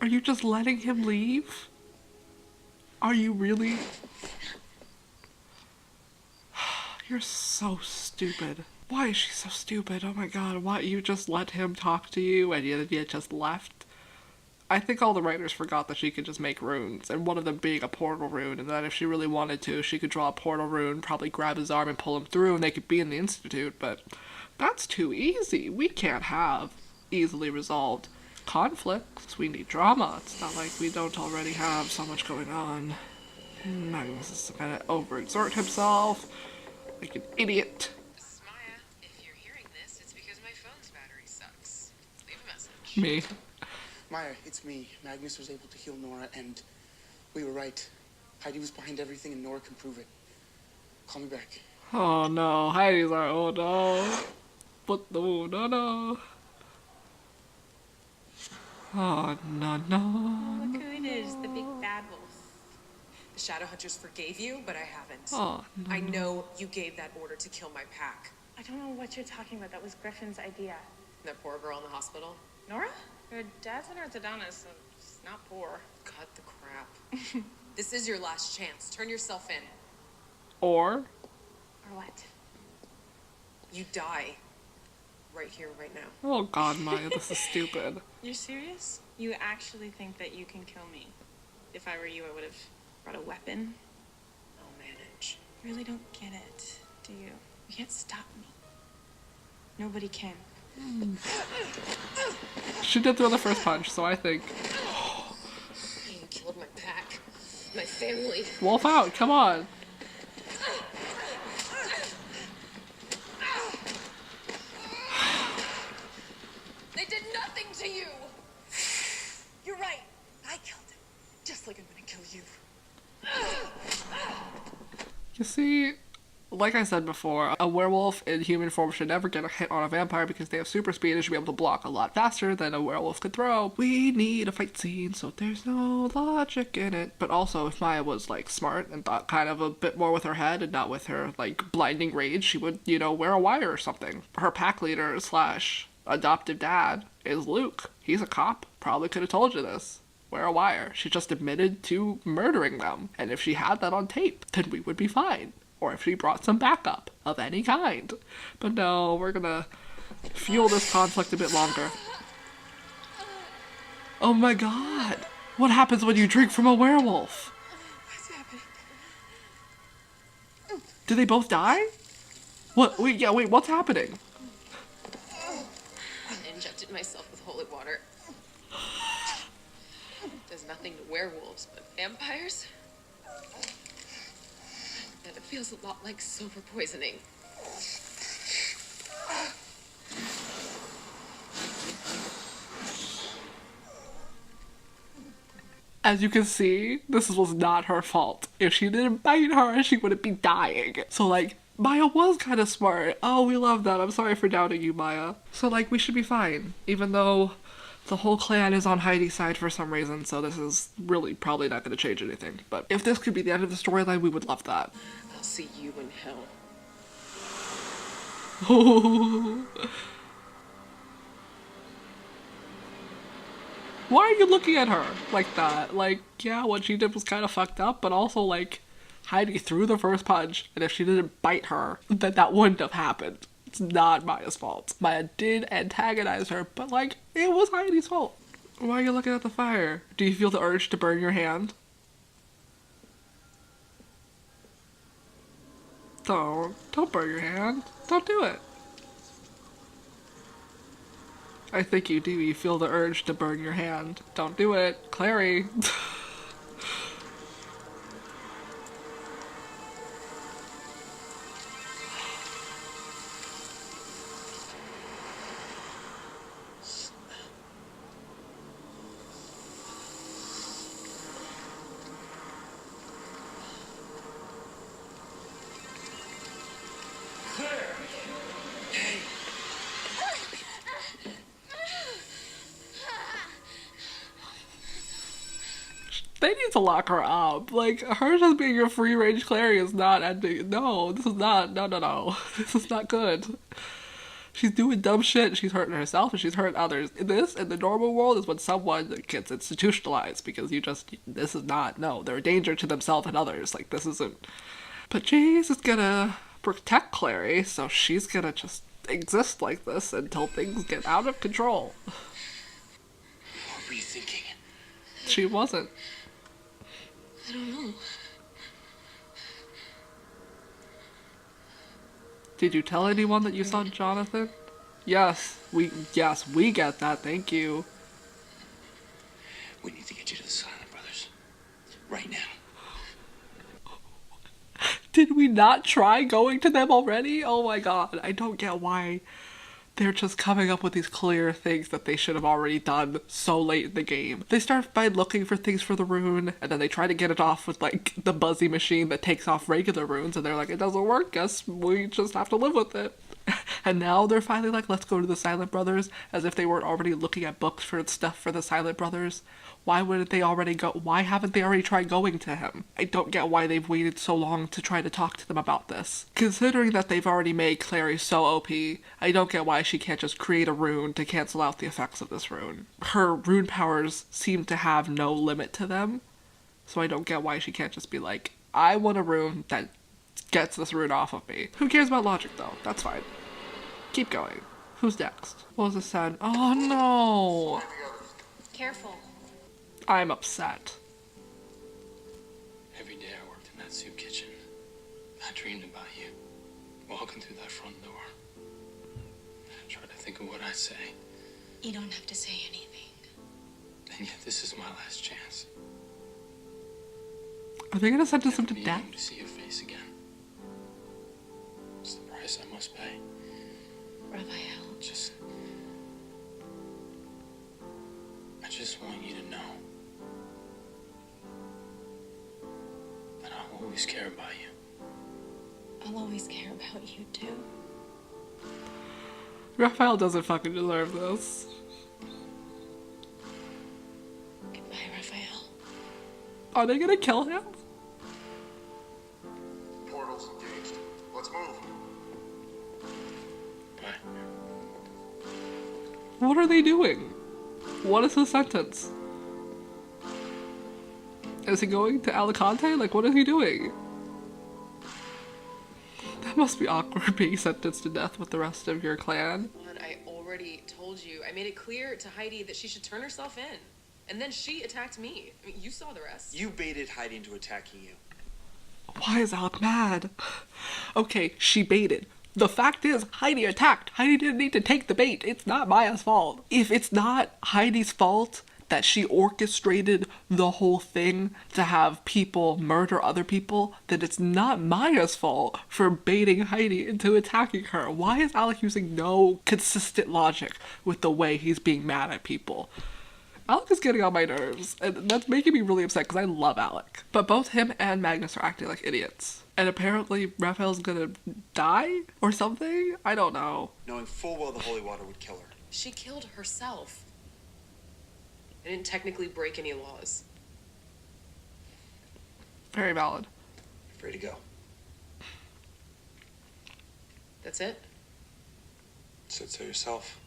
Are you just letting him leave? Are you really? You're so stupid. Why is she so stupid? Oh my god, why you just let him talk to you and you just left? I think all the writers forgot that she could just make runes, and one of them being a portal rune, and that if she really wanted to, she could draw a portal rune, probably grab his arm and pull him through, and they could be in the Institute, but that's too easy. We can't have easily resolved conflicts. We need drama. It's not like we don't already have so much going on. Magnus is gonna overexert himself like an idiot. Maya, if you're hearing this, it's because my phone's battery sucks. Leave a message. Me. Maya, it's me. Magnus was able to heal Nora, and we were right. Heidi was behind everything, and Nora can prove it. Call me back. Oh no, Heidi's like, oh no. But no. Oh no. Look who it is, the big bad wolf. The Shadowhunters forgave you, but I haven't. Oh no. I know you gave that order to kill my pack. I don't know what you're talking about. That was Griffin's idea. That poor girl in the hospital. Nora? Her dad's an orthodontist, so she's not poor. Cut the crap. This is your last chance. Turn yourself in. Or? Or what? You die. Right here, right now. Oh god, Maya, this is stupid. You're serious? You actually think that you can kill me? If I were you, I would have brought a weapon. I'll manage. You really don't get it, do you? You can't stop me. Nobody can. She did throw the first punch, so I think. You killed my pack. My family. Wolf out, come on. They did nothing to you! You're right. I killed him. Just like I'm gonna kill you. You see, like I said before, a werewolf in human form should never get a hit on a vampire because they have super speed and should be able to block a lot faster than a werewolf could throw. We need a fight scene, so there's no logic in it. But also, if Maya was, like, smart and thought kind of a bit more with her head and not with her, like, blinding rage, she would, you know, wear a wire or something. Her pack leader / adoptive dad is Luke. He's a cop. Probably could have told you this. Wear a wire. She just admitted to murdering them. And if she had that on tape, then we would be fine. Or if she brought some backup of any kind. But no, we're gonna fuel this conflict a bit longer. Oh my god! What happens when you drink from a werewolf? What's happening? Do they both die? What? Wait, what's happening? I injected myself with holy water. Does nothing to werewolves, but vampires? And it feels a lot like silver poisoning. As you can see, this was not her fault. If she didn't bite her, she wouldn't be dying. So, like, Maya was kind of smart. Oh, we love that. I'm sorry for doubting you, Maya. So, like, we should be fine. Even though the whole clan is on Heidi's side for some reason, so this is really probably not going to change anything. But if this could be the end of the storyline, we would love that. I'll see you in hell. Why are you looking at her like that? Like, yeah, what she did was kind of fucked up, but also, like, Heidi threw the first punch, and if she didn't bite her, then that wouldn't have happened. It's not Maya's fault. Maya did antagonize her, but, like, it was Heidi's fault. Why are you looking at the fire? Do you feel the urge to burn your hand? Don't burn your hand. Don't do it. I think you do. You feel the urge to burn your hand. Don't do it. Clary. They need to lock her up. Like, her just being a free range Clary is not ending. No, this is not. No. This is not good. She's doing dumb shit. She's hurting herself and she's hurting others. This, in the normal world, is when someone gets institutionalized because this is not. No, they're a danger to themselves and others. Like, this isn't. But Jace is gonna protect Clary, so she's gonna just exist like this until things get out of control. What were you thinking? She wasn't. I don't know. Did you tell anyone that you saw Jonathan? Yes, we get that, thank you. We need to get you to the Silent Brothers. Right now. Did we not try going to them already? Oh my god, I don't get why they're just coming up with these clear things that they should have already done so late in the game. They start by looking for things for the rune, and then they try to get it off with, like, the buzzy machine that takes off regular runes, and they're like, it doesn't work, guess we just have to live with it. And now they're finally like, let's go to the Silent Brothers, as if they weren't already looking at books for stuff for the Silent Brothers. Why wouldn't they already go? Why haven't they already tried going to him? I don't get why they've waited so long to try to talk to them about this. Considering that they've already made Clary so OP, I don't get why she can't just create a rune to cancel out the effects of this rune. Her rune powers seem to have no limit to them, so I don't get why she can't just be like, I want a rune that gets this rune off of me. Who cares about logic though? That's fine. Keep going. Who's next? What was this said? Oh no! Careful. I'm upset. Every day I worked in that soup kitchen, I dreamed about you, walking through that front door. I tried to think of what I'd say. You don't have to say anything. And yet this is my last chance. Are they gonna sentence him to death? To see your face again. It's the price I must pay. Raphael. I just want you to know that I'll always care about you. I'll always care about you too. Raphael doesn't fucking deserve this. Goodbye, Raphael. Are they gonna kill him? Portal's engaged. Let's move. What are they doing? What is his sentence? Is he going to Alicante? Like, what is he doing? That must be awkward being sentenced to death with the rest of your clan. I already told you. I made it clear to Heidi that she should turn herself in. And then she attacked me. I mean, you saw the rest. You baited Heidi into attacking you. Why is Alec mad? Okay, she baited. The fact is, Heidi attacked. Heidi didn't need to take the bait. It's not Maya's fault. If it's not Heidi's fault that she orchestrated the whole thing to have people murder other people, then it's not Maya's fault for baiting Heidi into attacking her. Why is Alec using no consistent logic with the way he's being mad at people? Alec is getting on my nerves, and that's making me really upset because I love Alec. But both him and Magnus are acting like idiots. And apparently Raphael's gonna die or something? I don't know. Knowing full well the holy water would kill her. She killed herself. I didn't technically break any laws. Very valid. Free to go. That's it? Said so yourself.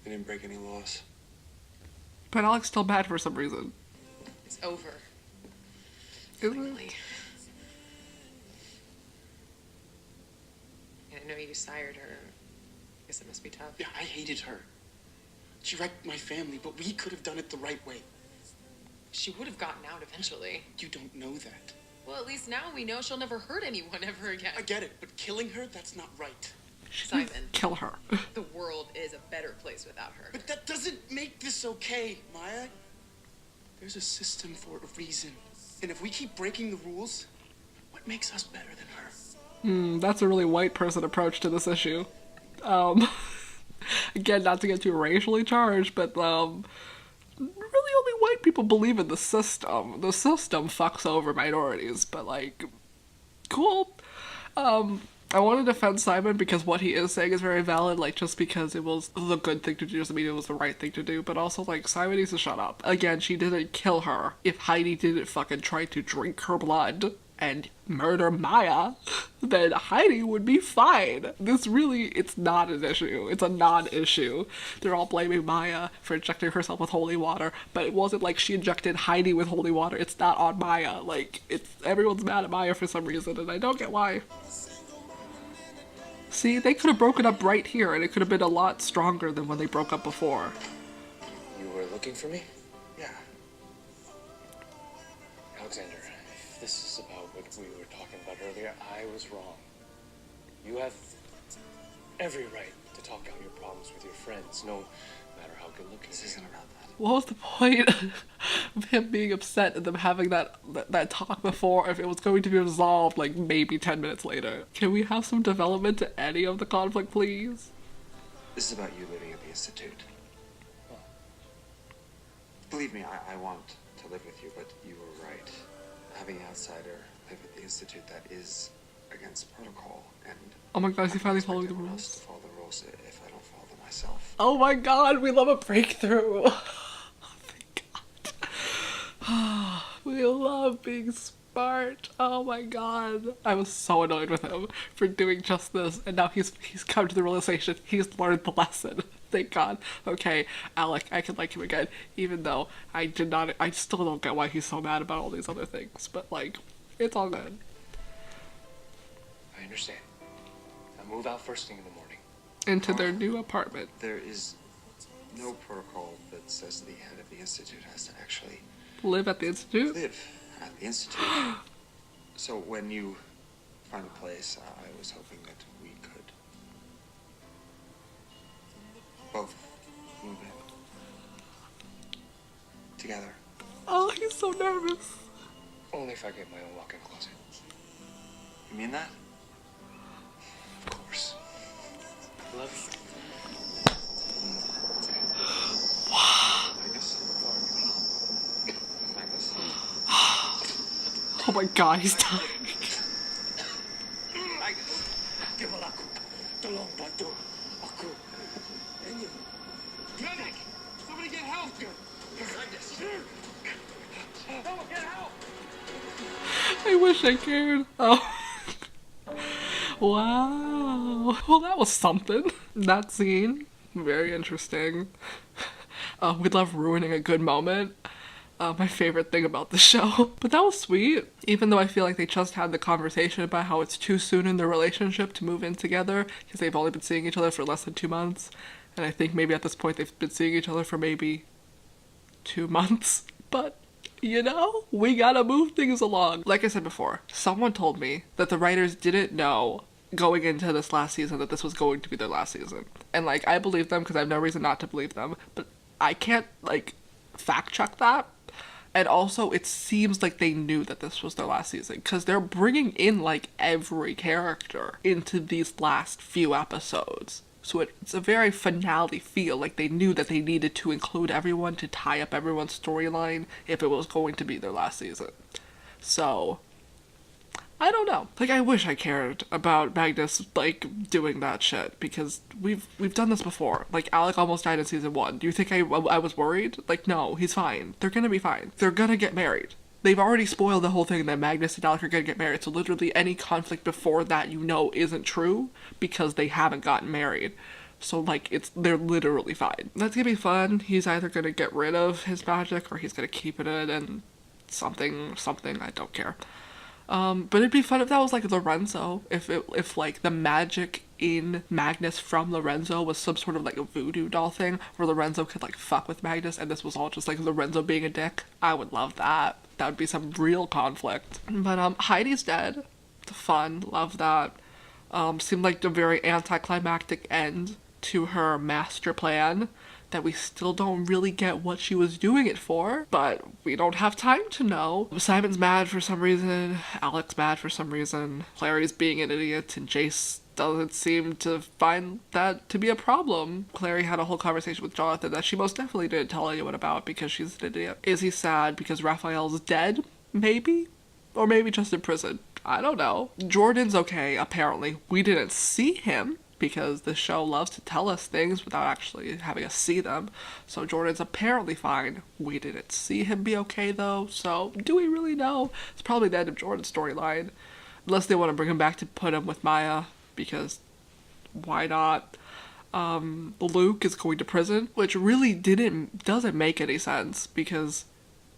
You didn't break any laws. But Alec's still mad for some reason. It's over. Is Finally. it? Yeah, I know you sired her. I guess it must be tough. Yeah, I hated her. She wrecked my family, but we could have done it the right way. She would have gotten out eventually. You don't know that. Well, at least now we know she'll never hurt anyone ever again. I get it, but killing her, that's not right. Simon. Kill her. The world is a better place without her. But that doesn't make this okay, Maya. There's a system for a reason. And if we keep breaking the rules, what makes us better than her? That's a really white person approach to this issue. Again, not to get too racially charged, but really only white people believe in the system. The system fucks over minorities, but like, cool. I want to defend Simon because what he is saying is very valid, like, just because it was the good thing to do doesn't mean it was the right thing to do, but also, like, Simon needs to shut up. Again, she didn't kill her. If Heidi didn't fucking try to drink her blood and murder Maya, then Heidi would be fine. This really, it's not an issue. It's a non-issue. They're all blaming Maya for injecting herself with holy water, but it wasn't like she injected Heidi with holy water. It's not on Maya. Like, everyone's mad at Maya for some reason, and I don't get why. See, they could have broken up right here, and it could have been a lot stronger than when they broke up before. You were looking for me? Yeah. Alexander, if this is about what we were talking about earlier, I was wrong. You have every right to talk out your problems with your friends, no matter how good looking. This isn't about that. What was the point of him being upset and them having that talk before if it was going to be resolved like maybe 10 minutes later? Can we have some development to any of the conflict, please? This is about you living at the Institute. Believe me, I want to live with you, but you were right. Having an outsider live at the Institute, that is against protocol, and... Oh my god, is he finally following the everyone rules? else to follow the rules if I don't follow them myself. Oh my god, we love a breakthrough! We love being smart. Oh my god. I was so annoyed with him for doing just this, and now he's come to the realization he's learned the lesson. Thank god. Okay, Alec, I can like him again, even though I still don't get why he's so mad about all these other things, but like, it's all good. I understand. I'll move out first thing in the morning. Into their new apartment. There is no protocol that says the head of the Institute has to actually Live at the Institute? live at the Institute. So when you find a place, I was hoping that we could both move in together. Oh, he's so nervous. Only if I get my own walk-in closet. You mean that? Of course. I love you. Oh my god, he's dying. Somebody get help! I wish I cared. Oh. Wow. Well, that was something. That scene, very interesting. We love ruining a good moment. My favorite thing about the show. But that was sweet, even though I feel like they just had the conversation about how it's too soon in their relationship to move in together because they've only been seeing each other for less than 2 months. And I think maybe at this point they've been seeing each other for maybe 2 months. But, you know, we gotta move things along. Like I said before, someone told me that the writers didn't know going into this last season that this was going to be their last season. And, like, I believe them because I have no reason not to believe them. But I can't, like, fact check that. And also, it seems like they knew that this was their last season, because they're bringing in, like, every character into these last few episodes. So it's a very finale feel, like they knew that they needed to include everyone to tie up everyone's storyline if it was going to be their last season. So, I don't know. Like, I wish I cared about Magnus, like, doing that shit, because we've done this before. Like, Alec almost died in season 1. Do you think I was worried? Like, no, he's fine. They're gonna be fine. They're gonna get married. They've already spoiled the whole thing that Magnus and Alec are gonna get married, so literally any conflict before that you know isn't true, because they haven't gotten married. So, like, they're literally fine. That's gonna be fun. He's either gonna get rid of his magic or he's gonna keep it in and something, I don't care. But it'd be fun if that was like Lorenzo, if like the magic in Magnus from Lorenzo was some sort of like a voodoo doll thing where Lorenzo could like fuck with Magnus and this was all just like Lorenzo being a dick. I would love that. That would be some real conflict. But Heidi's dead. Fun, love that. Seemed like a very anticlimactic end to her master plan that we still don't really get what she was doing it for, but we don't have time to know. Simon's mad for some reason, Alec's mad for some reason, Clary's being an idiot, and Jace doesn't seem to find that to be a problem. Clary had a whole conversation with Jonathan that she most definitely didn't tell anyone about because she's an idiot. Is he sad because Raphael's dead? Maybe? Or maybe just in prison. I don't know. Jordan's okay, apparently. We didn't see him, because the show loves to tell us things without actually having us see them. So Jordan's apparently fine. We didn't see him be okay though, so do we really know? It's probably the end of Jordan's storyline. Unless they want to bring him back to put him with Maya, because why not? Luke is going to prison, which really doesn't make any sense, because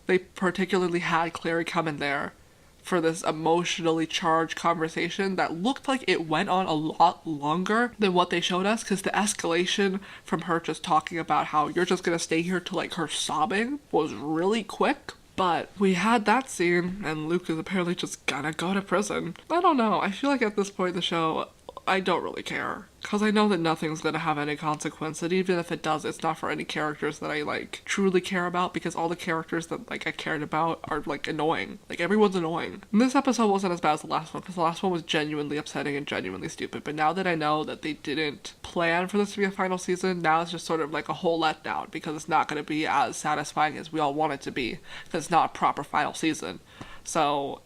they particularly had Clary come in there for this emotionally charged conversation that looked like it went on a lot longer than what they showed us, because the escalation from her just talking about how you're just gonna stay here to like her sobbing was really quick. But we had that scene and Luke is apparently just gonna go to prison. I don't know, I feel like at this point in the show I don't really care, because I know that nothing's going to have any consequence, and even if it does, it's not for any characters that I, like, truly care about, because all the characters that, like, I cared about are, like, annoying. Like, everyone's annoying. And this episode wasn't as bad as the last one, because the last one was genuinely upsetting and genuinely stupid, but now that I know that they didn't plan for this to be a final season, now it's just sort of like a whole letdown, because it's not going to be as satisfying as we all want it to be, because it's not a proper final season. So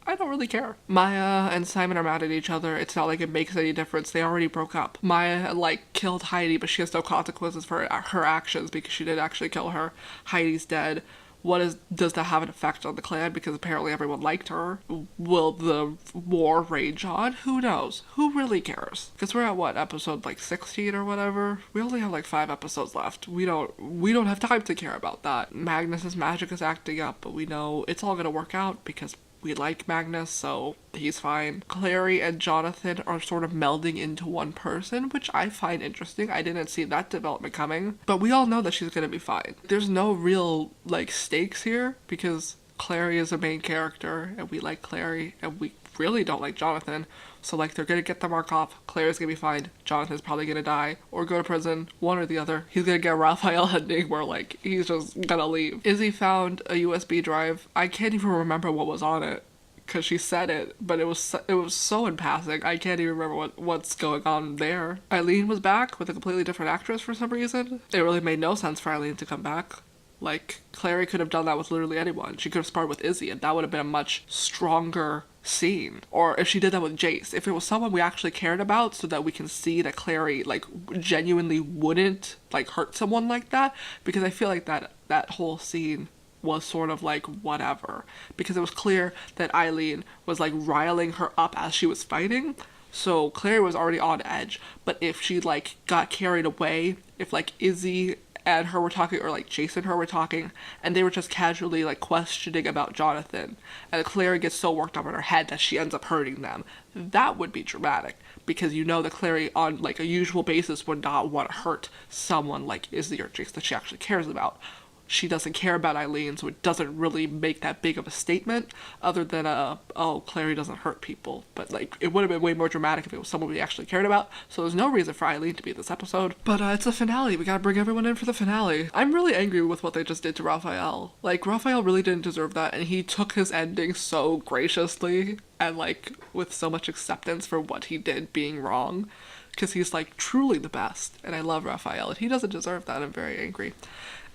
I don't really care. Maya and Simon are mad at each other. It's not like it makes any difference. They already broke up. Maya, like, killed Heidi, but she has no consequences for her actions because she did actually kill her. Heidi's dead. Does that have an effect on the clan? Because apparently everyone liked her. Will the war rage on? Who knows? Who really cares? Because we're at what, episode like 16 or whatever? We only have like 5 episodes left. We don't have time to care about that. Magnus's magic is acting up, but we know it's all gonna work out because we like Magnus, so he's fine. Clary and Jonathan are sort of melding into one person, which I find interesting. I didn't see that development coming, but we all know that she's gonna be fine. There's no real, like, stakes here, because Clary is a main character, and we like Clary, and we really don't like Jonathan, so, like, they're gonna get the mark off. Clary's gonna be fine. Jonathan's probably gonna die, or go to prison, one or the other. He's gonna get Raphael ending where, like, he's just gonna leave. Izzy found a USB drive. I can't even remember what was on it, because she said it, but it was so in passing. I can't even remember what's going on there. Eileen was back with a completely different actress for some reason. It really made no sense for Eileen to come back. Like, Clary could have done that with literally anyone. She could have sparred with Izzy, and that would have been a much stronger scene. Or if she did that with Jace, if it was someone we actually cared about, so that we can see that Clary, like, genuinely wouldn't, like, hurt someone like that, because I feel like that whole scene was sort of like whatever, because it was clear that Eileen was like riling her up as she was fighting, so Clary was already on edge. But if she like got carried away, if like Izzy and her were talking, or like Jason and her were talking, and they were just casually like questioning about Jonathan, and Clary gets so worked up in her head that she ends up hurting them, that would be dramatic, because you know that Clary on like a usual basis would not want to hurt someone like Izzy or Jason that she actually cares about. She doesn't care about Eileen, so it doesn't really make that big of a statement, other than, oh, Clary doesn't hurt people. But, like, it would have been way more dramatic if it was someone we actually cared about, so there's no reason for Eileen to be in this episode. But, it's a finale. We gotta bring everyone in for the finale. I'm really angry with what they just did to Raphael. Like, Raphael really didn't deserve that, and he took his ending so graciously, and, like, with so much acceptance for what he did being wrong, because he's, like, truly the best, and I love Raphael, and he doesn't deserve that. I'm very angry.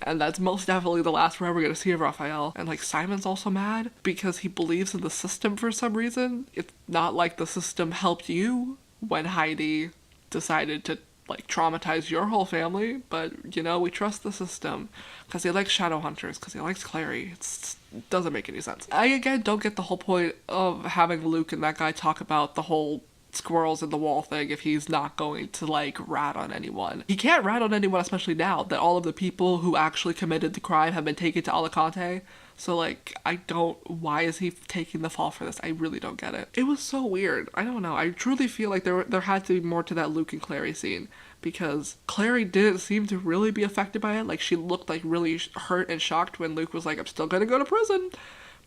And that's most definitely the last we're ever going to see of Raphael. And, like, Simon's also mad because he believes in the system for some reason. It's not like the system helped you when Heidi decided to, like, traumatize your whole family. But, you know, we trust the system because he likes Shadowhunters, because he likes Clary. It doesn't make any sense. I, again, don't get the whole point of having Luke and that guy talk about the whole squirrels in the wall thing if he's not going to like rat on anyone. He can't rat on anyone, especially now that all of the people who actually committed the crime have been taken to Alicante. So like, why is he taking the fall for this? I really don't get it. It was so weird. I don't know. I truly feel like there had to be more to that Luke and Clary scene, because Clary didn't seem to really be affected by it. Like, she looked like really hurt and shocked when Luke was like, I'm still gonna go to prison.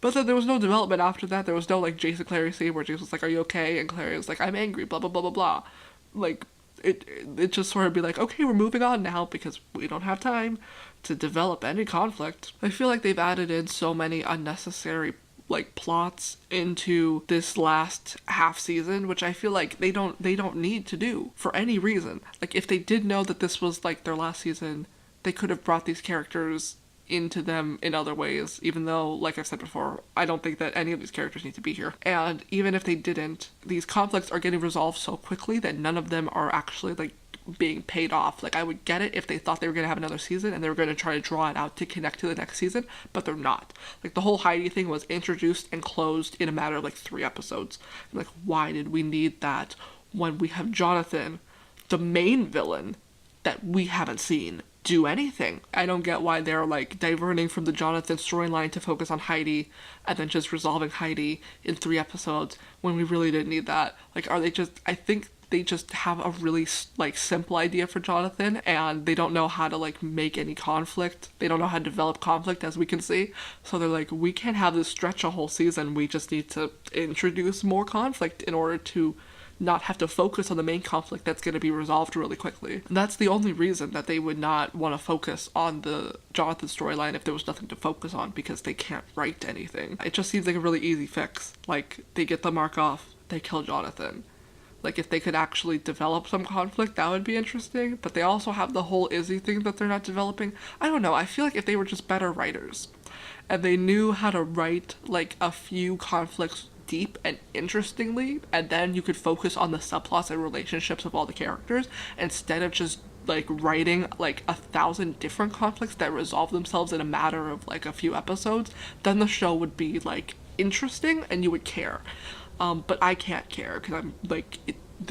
But then there was no development after that. There was no, like, Jason Clary scene where Jason was like, are you okay? And Clary was like, I'm angry, blah, blah, blah, blah, blah. Like, it just sort of be like, okay, we're moving on now because we don't have time to develop any conflict. I feel like they've added in so many unnecessary, like, plots into this last half season, which I feel like they don't need to do for any reason. Like, if they did know that this was, like, their last season, they could have brought these characters into them in other ways, even though, like I've said before, I don't think that any of these characters need to be here. And even if they didn't, these conflicts are getting resolved so quickly that none of them are actually, like, being paid off. Like, I would get it if they thought they were going to have another season and they were going to try to draw it out to connect to the next season, but they're not. Like, the whole Heidi thing was introduced and closed in a matter of, like, 3 episodes. And, like, why did we need that when we have Jonathan, the main villain, that we haven't seen do anything? I don't get why they're like diverting from the Jonathan storyline to focus on Heidi and then just resolving Heidi in 3 episodes when we really didn't need that. Like, are they just, I think they just have a really like simple idea for Jonathan and they don't know how to like make any conflict. They don't know how to develop conflict, as we can see. So they're like, we can't have this stretch a whole season. We just need to introduce more conflict in order to not have to focus on the main conflict that's going to be resolved really quickly. And that's the only reason that they would not want to focus on the Jonathan storyline if there was nothing to focus on, because they can't write anything. It just seems like a really easy fix. Like, they get the mark off, they kill Jonathan. Like, if they could actually develop some conflict, that would be interesting. But they also have the whole Izzy thing that they're not developing. I don't know. I feel like if they were just better writers and they knew how to write, like, a few conflicts deep and interestingly, and then you could focus on the subplots and relationships of all the characters instead of just like writing like 1,000 different conflicts that resolve themselves in a matter of like a few episodes, then the show would be like interesting and you would care. But I can't care because I'm like,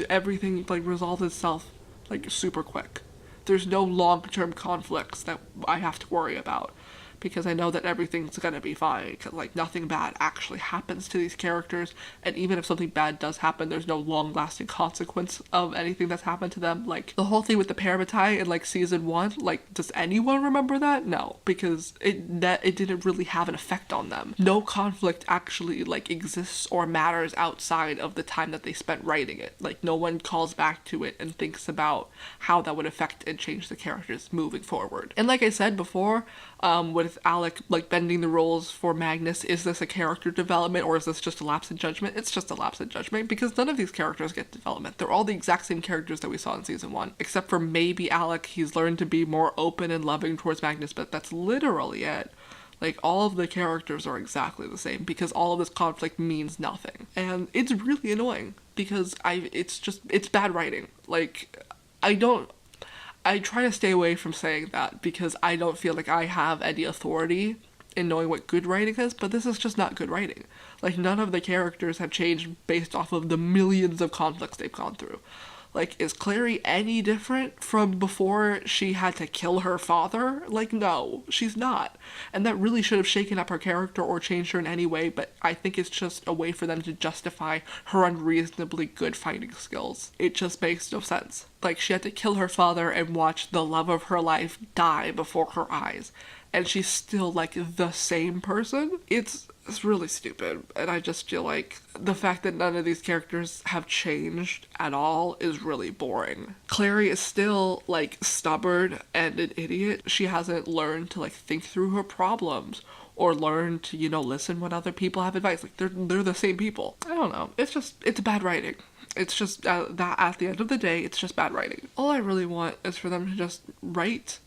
everything like resolves itself like super quick. There's no long-term conflicts that I have to worry about, because I know that everything's gonna be fine, because like nothing bad actually happens to these characters, and even if something bad does happen, there's no long-lasting consequence of anything that's happened to them. Like the whole thing with the Parabatai in like season 1, like does anyone remember that? No, because it didn't really have an effect on them. No conflict actually like exists or matters outside of the time that they spent writing it. Like no one calls back to it and thinks about how that would affect and change the characters moving forward. And like I said before, with Alec like bending the rules for Magnus, is this a character development or is this just a lapse in judgment? It's just a lapse in judgment, because none of these characters get development. They're all the exact same characters that we saw in season 1, except for maybe Alec. He's learned to be more open and loving towards Magnus, but that's literally it. Like, all of the characters are exactly the same because all of this conflict means nothing. And it's really annoying because it's bad writing. Like, I try to stay away from saying that because I don't feel like I have any authority in knowing what good writing is, but this is just not good writing. Like, none of the characters have changed based off of the millions of conflicts they've gone through. Like, is Clary any different from before she had to kill her father? Like, no, she's not. And that really should have shaken up her character or changed her in any way, but I think it's just a way for them to justify her unreasonably good fighting skills. It just makes no sense. Like, she had to kill her father and watch the love of her life die before her eyes, and she's still, like, the same person? It's really stupid, and I just feel like the fact that none of these characters have changed at all is really boring. Clary is still, like, stubborn and an idiot. She hasn't learned to, like, think through her problems or learn to, you know, listen when other people have advice. Like, they're the same people. I don't know. It's bad writing. It's just, that at the end of the day, it's just bad writing. All I really want is for them to just write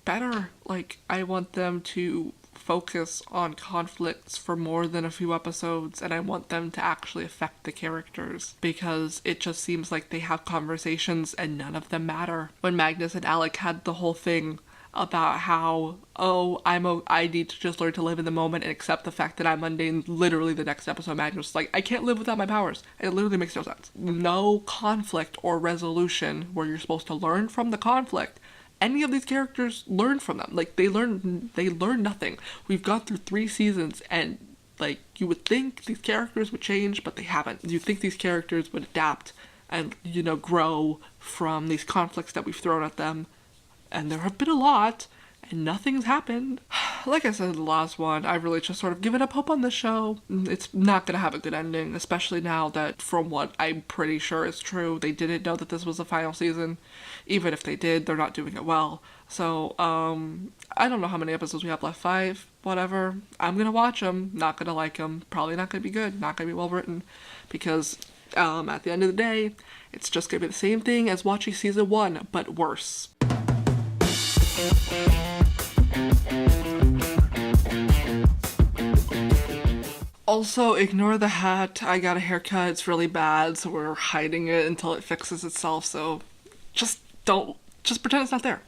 better. Like, I want them to focus on conflicts for more than a few episodes, and I want them to actually affect the characters, because it just seems like they have conversations and none of them matter. When Magnus and Alec had the whole thing about how, oh, I need to just learn to live in the moment and accept the fact that I'm mundane. Literally the next episode, Magnus like, I can't live without my powers. It literally makes no sense. No conflict or resolution where you're supposed to learn from the conflict. Any of these characters learn from them. Like, they learn nothing. We've gone through 3 seasons, and like, you would think these characters would change, but they haven't. You think these characters would adapt and, you know, grow from these conflicts that we've thrown at them. And there have been a lot, and nothing's happened. Like I said in the last one, I've really just sort of given up hope on this show. It's not gonna have a good ending, especially now that, from what I'm pretty sure is true, they didn't know that this was the final season. Even if they did, they're not doing it well. So, I don't know how many episodes we have left. 5? Whatever. I'm gonna watch them. Not gonna like them. Probably not gonna be good. Not gonna be well written. Because, at the end of the day, it's just gonna be the same thing as watching season 1, but worse. Also, ignore the hat. I got a haircut. It's really bad, so we're hiding it until it fixes itself. So just pretend it's not there.